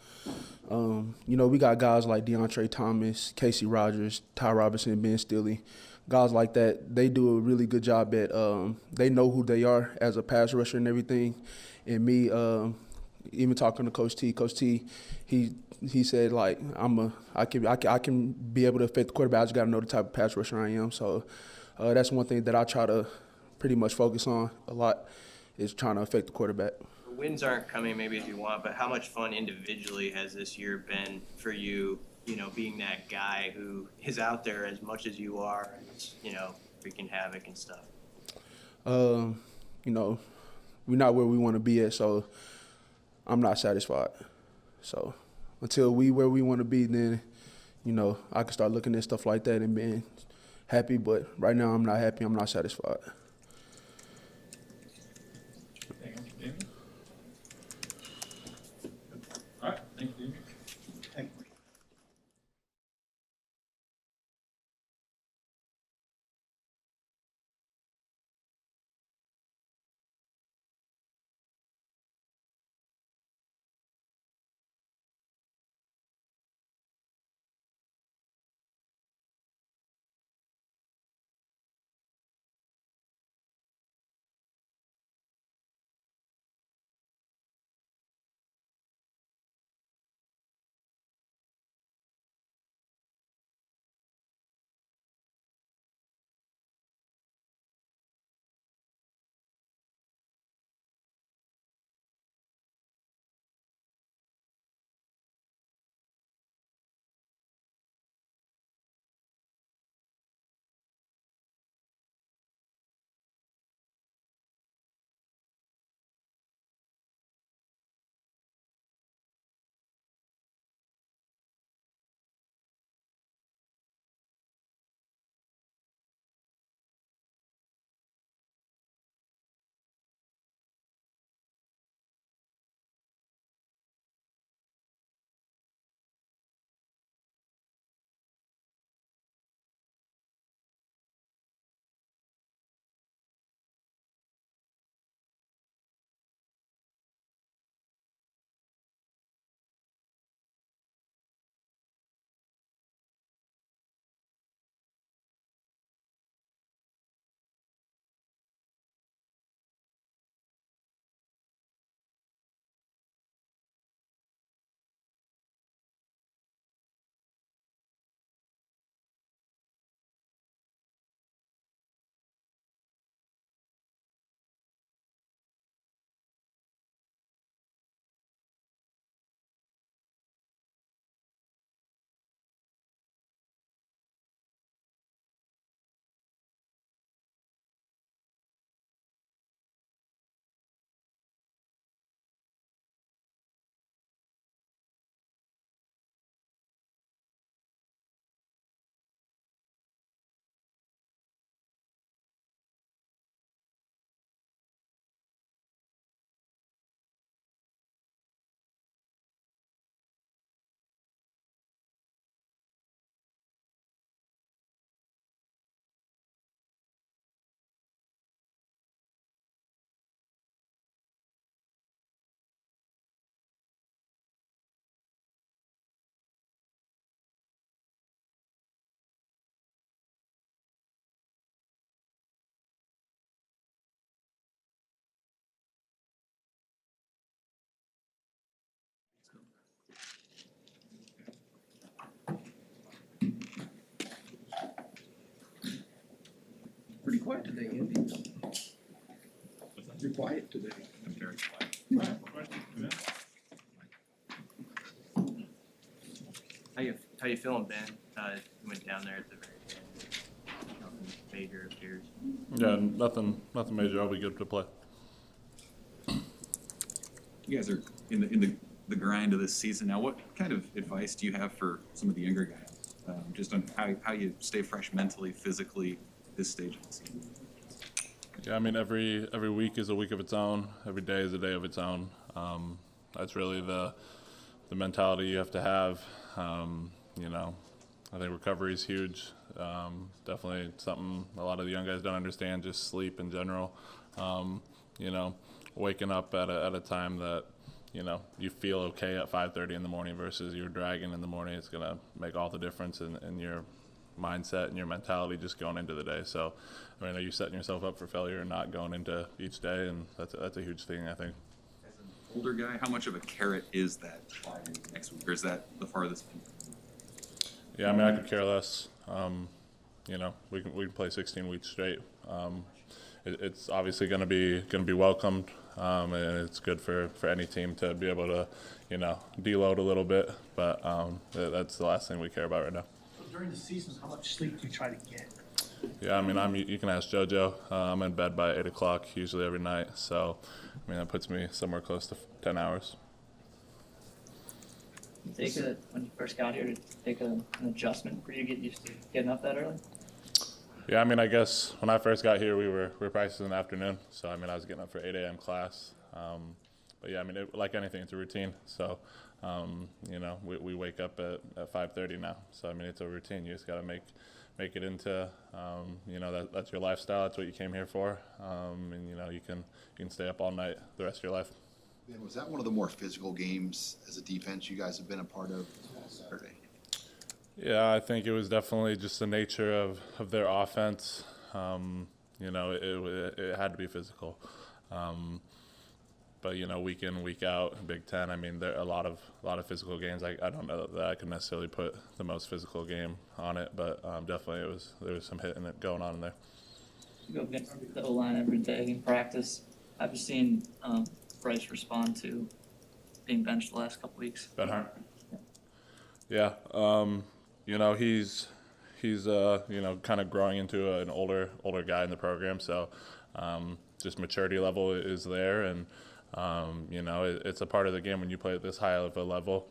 we got guys like DeAndre Thomas, Casey Rogers, Ty Robinson, Ben Stilley. Guys like that, they do a really good job at. They know who they are as a pass rusher and everything. And me, even talking to Coach T, he said like I can be able to affect the quarterback. I just got to know the type of pass rusher I am. So that's one thing that I try to pretty much focus on a lot is trying to affect the quarterback. The wins aren't coming maybe as you want, but how much fun individually has this year been for you? You know, being that guy who is out there as much as you are, and, you know, freaking havoc and stuff. You know, we're not where we want to be at, so I'm not satisfied. So until where we want to be, then, you know, I can start looking at stuff like that and being happy. But right now, I'm not happy. I'm not satisfied. All right, thank you. quiet today, Andy. You're quiet today. I'm very quiet. How you feeling, Ben? You went down there at the very end. Nothing major appears. Yeah, nothing major. I'll be good to play. You guys are in the grind of this season now. What kind of advice do you have for some of the younger guys? Just on how you stay fresh mentally, physically, this stage of the season? Yeah, I mean, every week is a week of its own. Every day is a day of its own. That's really the mentality you have to have. You know, I think recovery is huge. Definitely something a lot of the young guys don't understand, just sleep in general. You know, waking up at a time that, you know, you feel okay at 5:30 in the morning versus you're dragging in the morning, it's going to make all the difference in your mindset and your mentality just going into the day. So, I mean, are you setting yourself up for failure and not going into each day? And that's a huge thing, I think. As an older guy, how much of a carrot is that next week, or is that the farthest? Yeah, I mean, I could care less. You know, we can play 16 weeks straight. It's obviously going to be welcomed, and it's good for any team to be able to, you know, deload a little bit. But that's the last thing we care about right now. So during the season, how much sleep do you try to get? Yeah, I mean, you can ask JoJo. I'm in bed by 8 o'clock usually every night. So, I mean, that puts me somewhere close to 10 hours. When you first got here, to take an adjustment for you to get used to getting up that early? Yeah, I mean, I guess when I first got here, we were practicing in the afternoon. So, I mean, I was getting up for 8 a.m. class. But, yeah, I mean, like anything, it's a routine. So, you know, we wake up at 5:30 now. So, I mean, it's a routine. You just got to make it into, you know, that's your lifestyle. That's what you came here for. And, you know, you can stay up all night the rest of your life. Ben, was that one of the more physical games as a defense you guys have been a part of Saturday? Yeah, I think it was definitely just the nature of their offense. You know, it had to be physical. But, you know, week in, week out, Big Ten, I mean, there are a lot of physical games. I don't know that I can necessarily put the most physical game on it, but definitely there was some hitting it going on in there. You go against the O-line every day in practice. I've seen Bryce respond to being benched the last couple weeks. Ben Hart? Yeah. You know, he's you know, kind of growing into an older guy in the program, so just maturity level is there, and you know, it's a part of the game when you play at this high of a level.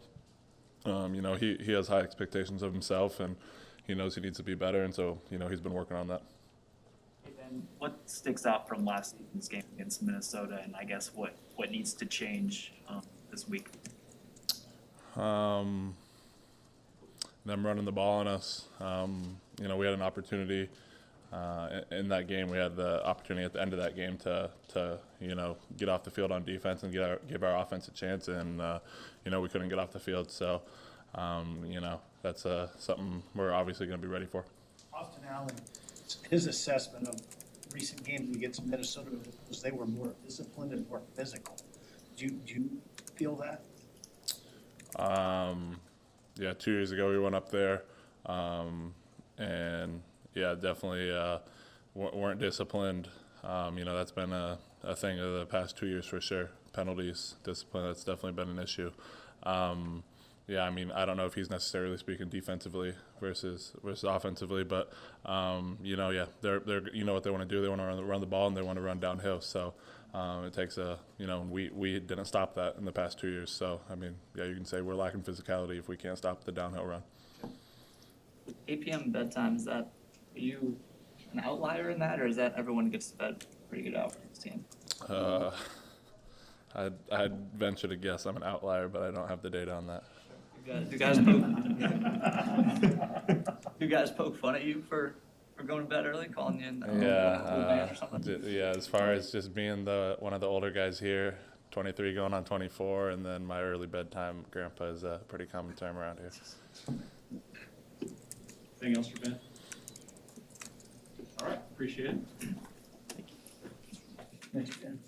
You know, he has high expectations of himself, and he knows he needs to be better, and so, you know, he's been working on that. And what sticks out from last season's game against Minnesota, and I guess what needs to change this week? Them running the ball on us. You know, we had an opportunity in that game. We had the opportunity at the end of that game to you know, get off the field on defense and give our offense a chance, and you know, we couldn't get off the field. So you know, that's something we're obviously going to be ready for. Austin Allen, his assessment of recent games against Minnesota was they were more disciplined and more physical. Do you feel that? Yeah, 2 years ago we went up there, and yeah, definitely weren't disciplined. You know, that's been a thing of the past 2 years for sure. Penalties, discipline, that's definitely been an issue. Yeah, I mean, I don't know if he's necessarily speaking defensively versus offensively, but you know, yeah, they're you know what they want to do. They want to run the ball and they want to run downhill. So it takes you know, we didn't stop that in the past 2 years. So I mean, yeah, you can say we're lacking physicality if we can't stop the downhill run. 8 p.m. bedtime, is that, are you an outlier in that, or is that everyone gets to bed pretty good hours on this team? I'd venture to guess I'm an outlier, but I don't have the data on that. Do you guys poke fun at you for going to bed early, calling you in old man or something? Yeah, as far as just being one of the older guys here, 23 going on 24, and then my early bedtime grandpa is a pretty common term around here. Anything else for Ben? All right, appreciate it. Thanks, Ben.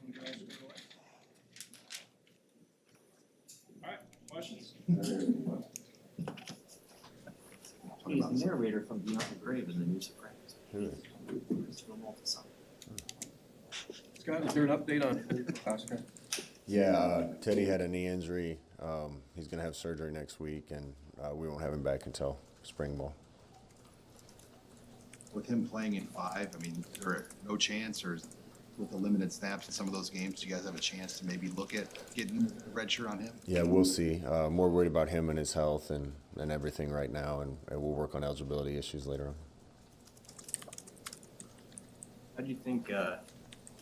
All right, questions? He's the narrator from Beyond the Grave in the New Sopranos. Scott, is there an update on Oscar? Yeah, Teddy had a knee injury. He's going to have surgery next week, and we won't have him back until spring ball. With him playing in 5, I mean, is there no chance, or with the limited snaps in some of those games, do you guys have a chance to maybe look at getting a red shirt on him? Yeah, we'll see. More worried about him and his health and everything right now, and we'll work on eligibility issues later on. How do you think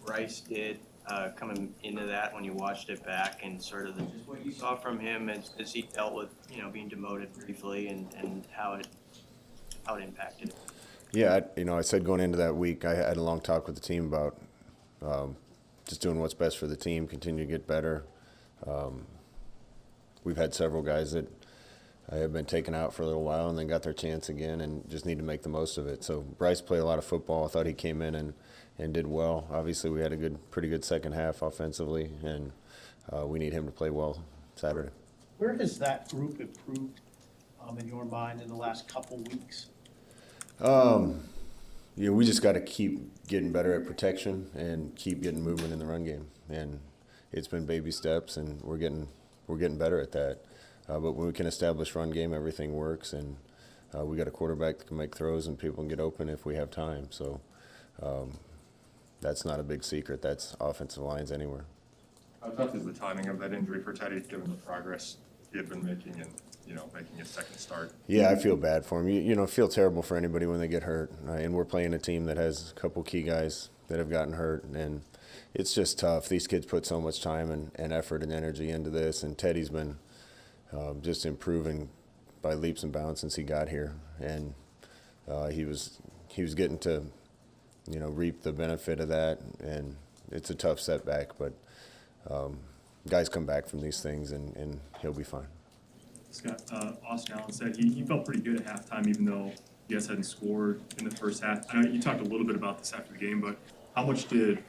Bryce did coming into that when you watched it back, and sort of just what you saw from him as he dealt with, being demoted briefly, and how it impacted him? Yeah, I said going into that week, I had a long talk with the team about just doing what's best for the team, continue to get better. We've had several guys that have been taken out for a little while and then got their chance again and just need to make the most of it. So Bryce played a lot of football. I thought he came in and did well. Obviously, we had a pretty good second half offensively, and we need him to play well Saturday. Where has that group improved in your mind in the last couple weeks? We just got to keep getting better at protection and keep getting movement in the run game. And it's been baby steps, and we're getting better at that. But when we can establish run game, everything works, and we got a quarterback that can make throws, and people can get open if we have time. So that's not a big secret. That's offensive lines anywhere. How tough is the timing of that injury for Teddy, given the progress he had been making and making his second start? Yeah, I feel bad for him. You feel terrible for anybody when they get hurt, and we're playing a team that has a couple key guys that have gotten hurt, and it's just tough. These kids put so much time and effort and energy into this, and Teddy's been just improving by leaps and bounds since he got here, and he was getting to reap the benefit of that, and it's a tough setback, but guys come back from these things, and he'll be fine. Scott, Austin Allen said he felt pretty good at halftime, even though you guys hadn't scored in the first half. I know you talked a little bit about this after the game, but how much did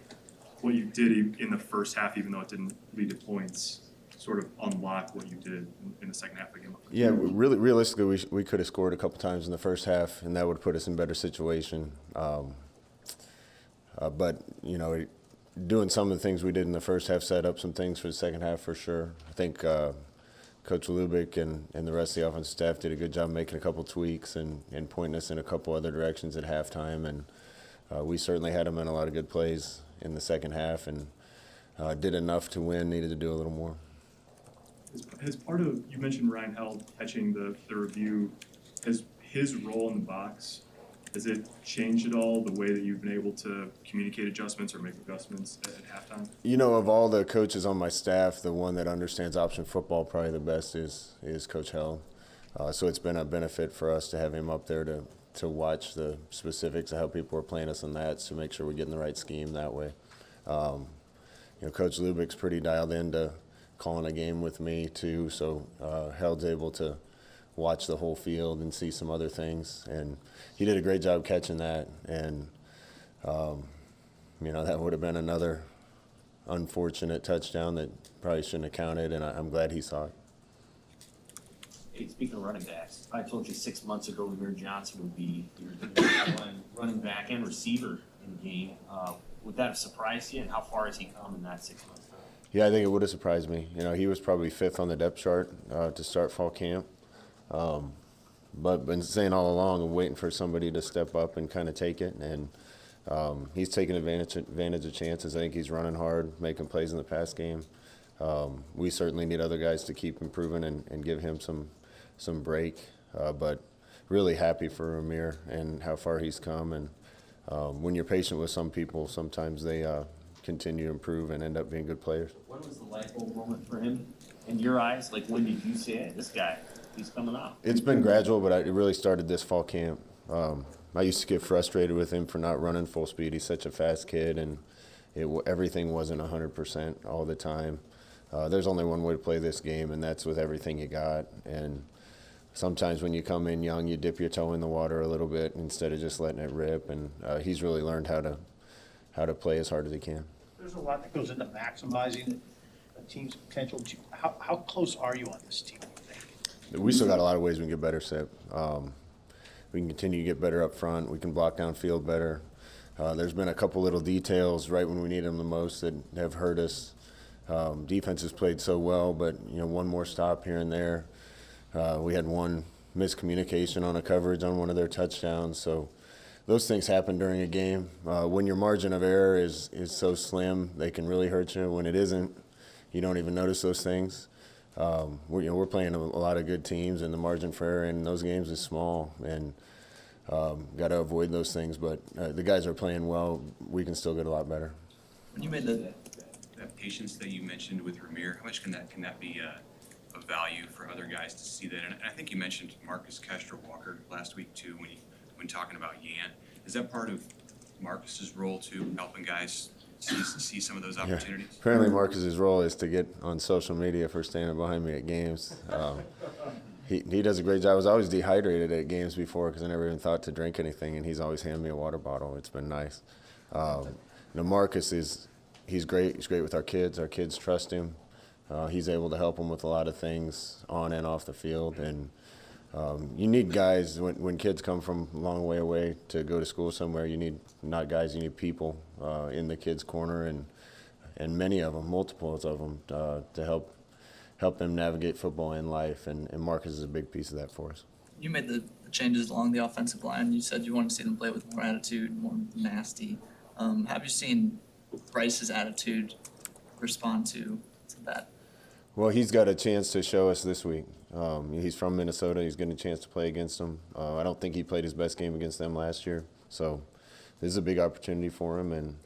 what you did in the first half, even though it didn't lead to points, sort of unlock what you did in the second half of the game? Yeah, really, realistically, we could have scored a couple times in the first half, and that would put us in a better situation. But doing some of the things we did in the first half set up some things for the second half for sure. I think Coach Lubick and the rest of the offensive staff did a good job making a couple tweaks and pointing us in a couple other directions at halftime. And we certainly had them in a lot of good plays in the second half and did enough to win, needed to do a little more. As part of, you mentioned Ryan Held catching the review, has his role in the box, has it changed at all, the way that you've been able to communicate adjustments or make adjustments at halftime? Of all the coaches on my staff, the one that understands option football probably the best is Coach Held. So it's been a benefit for us to have him up there to watch the specifics of how people are playing us in that, to make sure we're getting the right scheme that way. Coach Lubick's pretty dialed into calling a game with me too, so Held's able to watch the whole field and see some other things, and he did a great job catching that, and that would have been another unfortunate touchdown that probably shouldn't have counted, and I'm glad he saw it. Hey, speaking of running backs, I told you 6 months ago Amir Johnson would be your running back and receiver in the game. Would that have surprised you, and how far has he come in that 6 months? Yeah, I think it would have surprised me. He was probably 5th on the depth chart to start fall camp. But been saying all along and waiting for somebody to step up and kind of take it, and he's taking advantage of chances. I think he's running hard, making plays in the pass game. We certainly need other guys to keep improving and give him some break, but really happy for Amir and how far he's come. And when you're patient with some people, sometimes they continue to improve and end up being good players. When was the light bulb moment for him in your eyes? Like, when did you say, hey, this guy, he's coming out? It's been gradual, but it really started this fall camp. I used to get frustrated with him for not running full speed. He's such a fast kid, and everything wasn't 100% all the time. There's only one way to play this game, and that's with everything you got. And sometimes when you come in young, you dip your toe in the water a little bit instead of just letting it rip. And he's really learned how to play as hard as he can. There's a lot that goes into maximizing a team's potential. How close are you on this team, do you think? We still got a lot of ways we can get better, Sip. We can continue to get better up front. We can block down field better. There's been a couple little details right when we need them the most that have hurt us. Defense has played so well, but one more stop here and there. We had one miscommunication on a coverage on one of their touchdowns. So those things happen during a game. When your margin of error is so slim, they can really hurt you. When it isn't, you don't even notice those things. We're playing a lot of good teams, and the margin for error in those games is small, and got to avoid those things. But the guys are playing well. We can still get a lot better. When you made that patience that you mentioned with Ramir, how much can that be a value for other guys to see that? And I think you mentioned Marcus Castro-Walker last week too when talking about Yan. Is that part of Marcus's role too, helping guys see some of those opportunities? Yeah. Apparently Marcus's role is to get on social media for standing behind me at games. He does a great job. I was always dehydrated at games before because I never even thought to drink anything, and he's always handed me a water bottle. It's been nice. Marcus he's great. He's great with our kids. Our kids trust him. He's able to help them with a lot of things on and off the field. And you need guys, when kids come from a long way away to go to school somewhere, you need not guys, you need people in the kids' corner, and many of them, multiples of them, to help them navigate football and life. And Marcus is a big piece of that for us. You made the changes along the offensive line. You said you want to see them play with more attitude, more nasty. Have you seen Bryce's attitude respond to that? Well, he's got a chance to show us this week. He's from Minnesota. He's getting a chance to play against them. I don't think he played his best game against them last year. So this is a big opportunity for him, and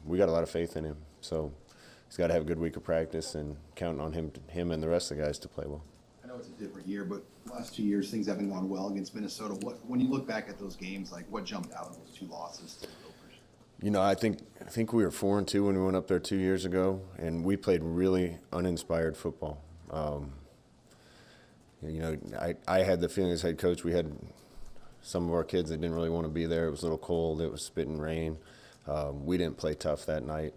we got a lot of faith in him. So he's got to have a good week of practice and counting on him and the rest of the guys to play well. I know it's a different year, but the last 2 years things haven't gone well against Minnesota. When you look back at those games, what jumped out of those two losses to the Gophers? I think we were 4-2 when we went up there 2 years ago, and we played really uninspired football. I had the feeling as head coach we had some of our kids that didn't really want to be there. It was a little cold. It was spitting rain. We didn't play tough that night.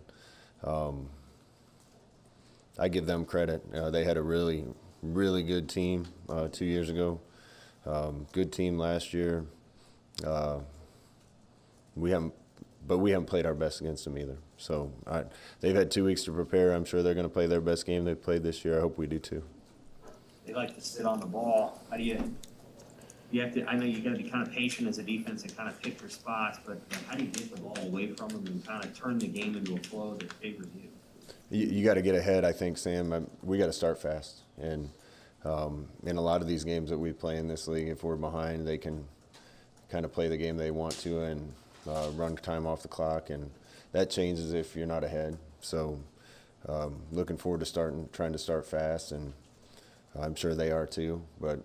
I give them credit. They had a really, really good team 2 years ago. Good team last year. We haven't played our best against them either. So they've had 2 weeks to prepare. I'm sure they're going to play their best game they've played this year. I hope we do too. They like to sit on the ball. How do you have to, I know you got to be kind of patient as a defense and kind of pick your spots, but how do you get the ball away from them and kind of turn the game into a flow that favors you? You got to get ahead, I think, Sam. We got to start fast. And in a lot of these games that we play in this league, if we're behind, they can kind of play the game they want to and run time off the clock, and that changes if you're not ahead. So looking forward to trying to start fast, and I'm sure they are too. But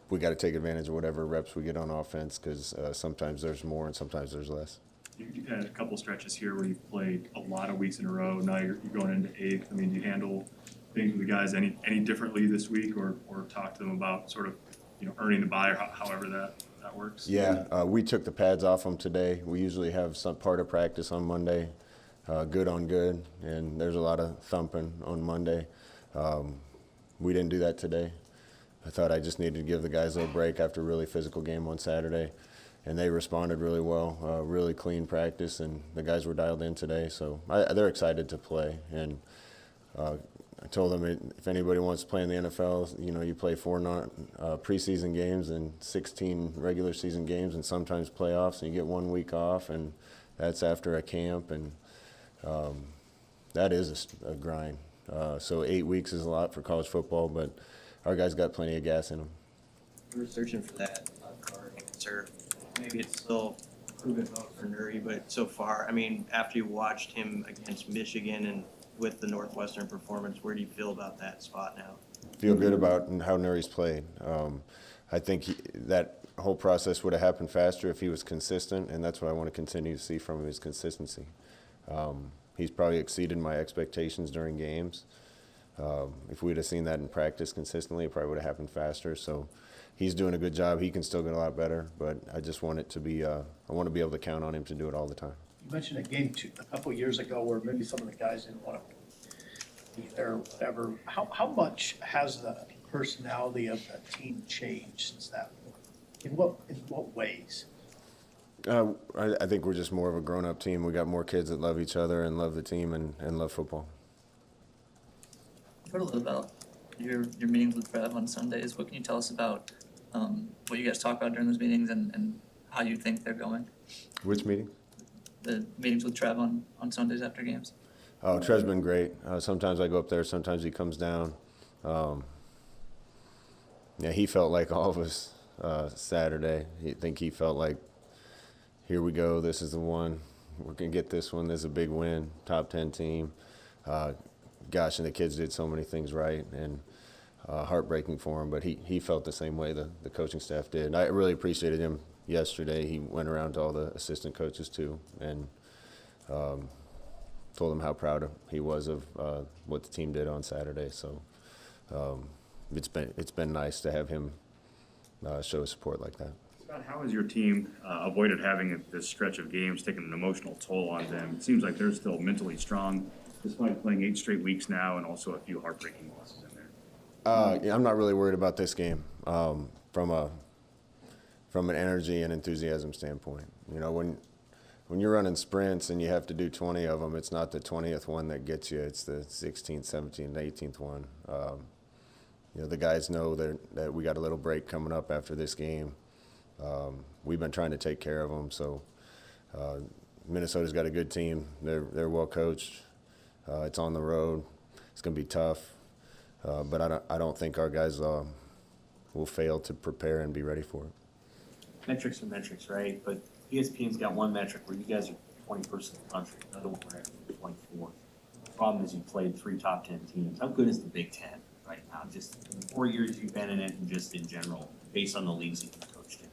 we got to take advantage of whatever reps we get on offense, because sometimes there's more and sometimes there's less. You've had a couple stretches here where you've played a lot of weeks in a row. Now you're going into 8th. I mean, do you handle things with the guys any differently this week, or talk to them about sort of earning the bye, or however that works? Yeah, we took the pads off them today. We usually have some part of practice on Monday, good on good, and there's a lot of thumping on Monday. We didn't do that today. I thought I just needed to give the guys a little break after a really physical game on Saturday, and they responded really well, really clean practice, and the guys were dialed in today. So they're excited to play, and I told them if anybody wants to play in the NFL, you play 4 preseason games and 16 regular season games and sometimes playoffs, and you get 1 week off, and that's after a camp, and that is a grind. So 8 weeks is a lot for college football, but our guys got plenty of gas in them. We were searching for that card answer. Maybe it's still proven vote for Nuri, but so far, I mean, after you watched him against Michigan and with the Northwestern performance, where do you feel about that spot now? Feel good about how Nuri's played. I think that whole process would have happened faster if he was consistent, and that's what I want to continue to see from him, is consistency. He's probably exceeded my expectations during games. If we'd have seen that in practice consistently, it probably would have happened faster. So he's doing a good job. He can still get a lot better, but I just want it to be, I want to be able to count on him to do it all the time. You mentioned a game a couple of years ago where maybe some of the guys didn't want to be there or whatever. How much has the personality of the team changed since that point? In what ways? I think we're just more of a grown-up team. We got more kids that love each other and love the team and love football. I've heard a little about your meetings with Trev on Sundays. What can you tell us about what you guys talk about during those meetings and how you think they're going? Which meeting? The meetings with Trev on Sundays after games. Oh, Trev's been great. Sometimes I go up there, sometimes he comes down. Yeah, he felt like all of us Saturday. I think he felt like, here we go, this is the one. We're going to get this one. This is a big win, top 10 team. Gosh, and the kids did so many things right, and heartbreaking for him, but he felt the same way the coaching staff did. And I really appreciated him yesterday. He went around to all the assistant coaches too, and told them how proud he was of what the team did on Saturday. So it's been nice to have him show his support like that. Scott, how has your team avoided having this stretch of games taking an emotional toll on them? It seems like they're still mentally strong despite playing 8 straight weeks now and also a few heartbreaking losses in there. Yeah, I'm not really worried about this game from an energy and enthusiasm standpoint. You know, when you're running sprints and you have to do 20 of them, it's not the 20th one that gets you. It's the 16th, 17th, 18th one. You know, the guys know that we got a little break coming up after this game. We've been trying to take care of them. So Minnesota's got a good team. They're well coached. It's on the road. It's going to be tough. But I don't think our guys will fail to prepare and be ready for it. Metrics are metrics, right? But ESPN's got one metric where you guys are 21st in the country, another one where you're 24. The problem is you played 3 top 10 teams. How good is the Big Ten right now? Just in the 4 years you've been in it and just in general, based on the leagues that you've coached in?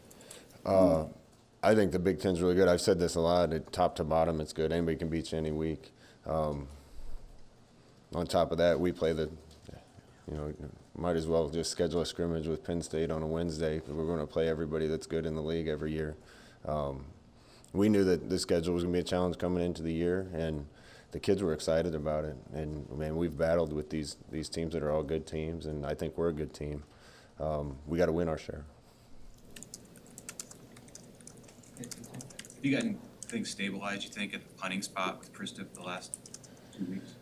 I think the Big Ten's really good. I've said this a lot. Top to bottom, it's good. Anybody can beat you any week. On top of that, we play might as well just schedule a scrimmage with Penn State on a Wednesday. We're going to play everybody that's good in the league every year. We knew that the schedule was going to be a challenge coming into the year, and the kids were excited about it. And, man, we've battled with these teams that are all good teams, and I think we're a good team. We got to win our share. Have you gotten things stabilized, you think, at the punting spot with Krista the last 2 weeks?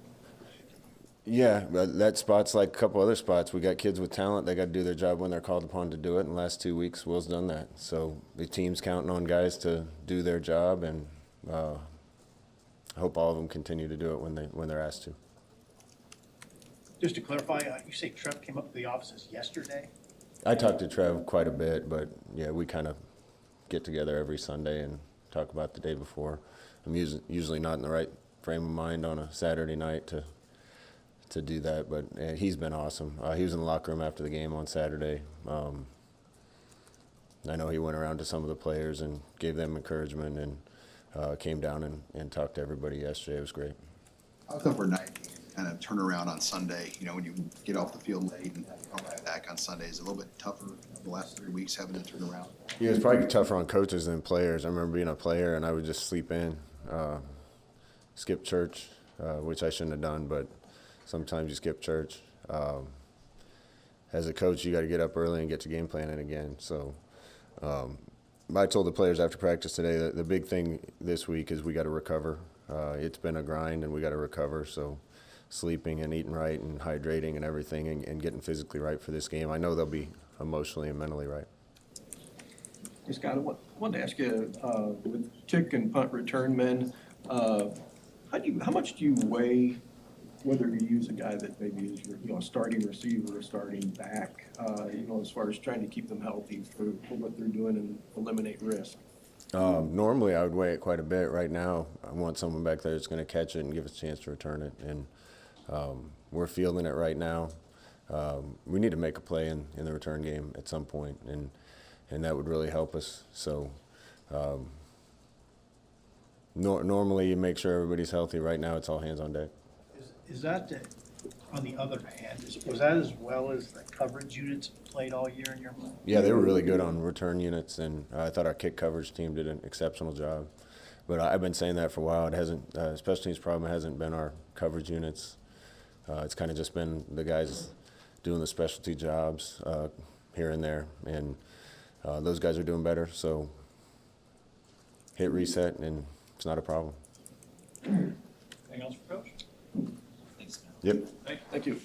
Yeah, but that spot's like a couple other spots. We got kids with talent. They got to do their job when they're called upon to do it. In the last 2 weeks, Will's done that. So the team's counting on guys to do their job, and I hope all of them continue to do it when they're asked to. Just to clarify, you say Trev came up to the offices yesterday? I talked to Trev quite a bit, but yeah, we kind of get together every Sunday and talk about the day before. I'm usually not in the right frame of mind on a Saturday night to do that, but he's been awesome. He was in the locker room after the game on Saturday. I know he went around to some of the players and gave them encouragement, and came down and talked to everybody yesterday. It was great. How tough are night games kind of turn around on Sunday? You know, when you get off the field late and come back on Sunday, is it a little bit tougher the last 3 weeks having to turn around? Yeah, it's probably tougher on coaches than players. I remember being a player and I would just sleep in, skip church, which I shouldn't have done, but sometimes you skip church. As a coach, you got to get up early and get to game planning again. So I told the players after practice today that the big thing this week is we got to recover. It's been a grind and we got to recover. So sleeping and eating right and hydrating and everything and getting physically right for this game. I know they'll be emotionally and mentally right. Hey, Scott, I wanted to ask you, with kick and punt return men, how much do you weigh whether you use a guy that maybe is your starting receiver or starting back, as far as trying to keep them healthy for what they're doing and eliminate risk? Normally I would weigh it quite a bit. Right now I want someone back there that's going to catch it and give us a chance to return it, and we're fielding it right now. We need to make a play in the return game at some point, and that would really help us. So normally you make sure everybody's healthy. Right now it's all hands on deck. Is that on the other hand, was that as well as the coverage units played all year in your mind? Yeah, they were really good on return units, and I thought our kick coverage team did an exceptional job. But I've been saying that for a while. It hasn't, special teams problem hasn't been our coverage units. It's kind of just been the guys doing the specialty jobs here and there, and those guys are doing better. So hit reset, and it's not a problem. Anything else for Coach? Yep. Thank you.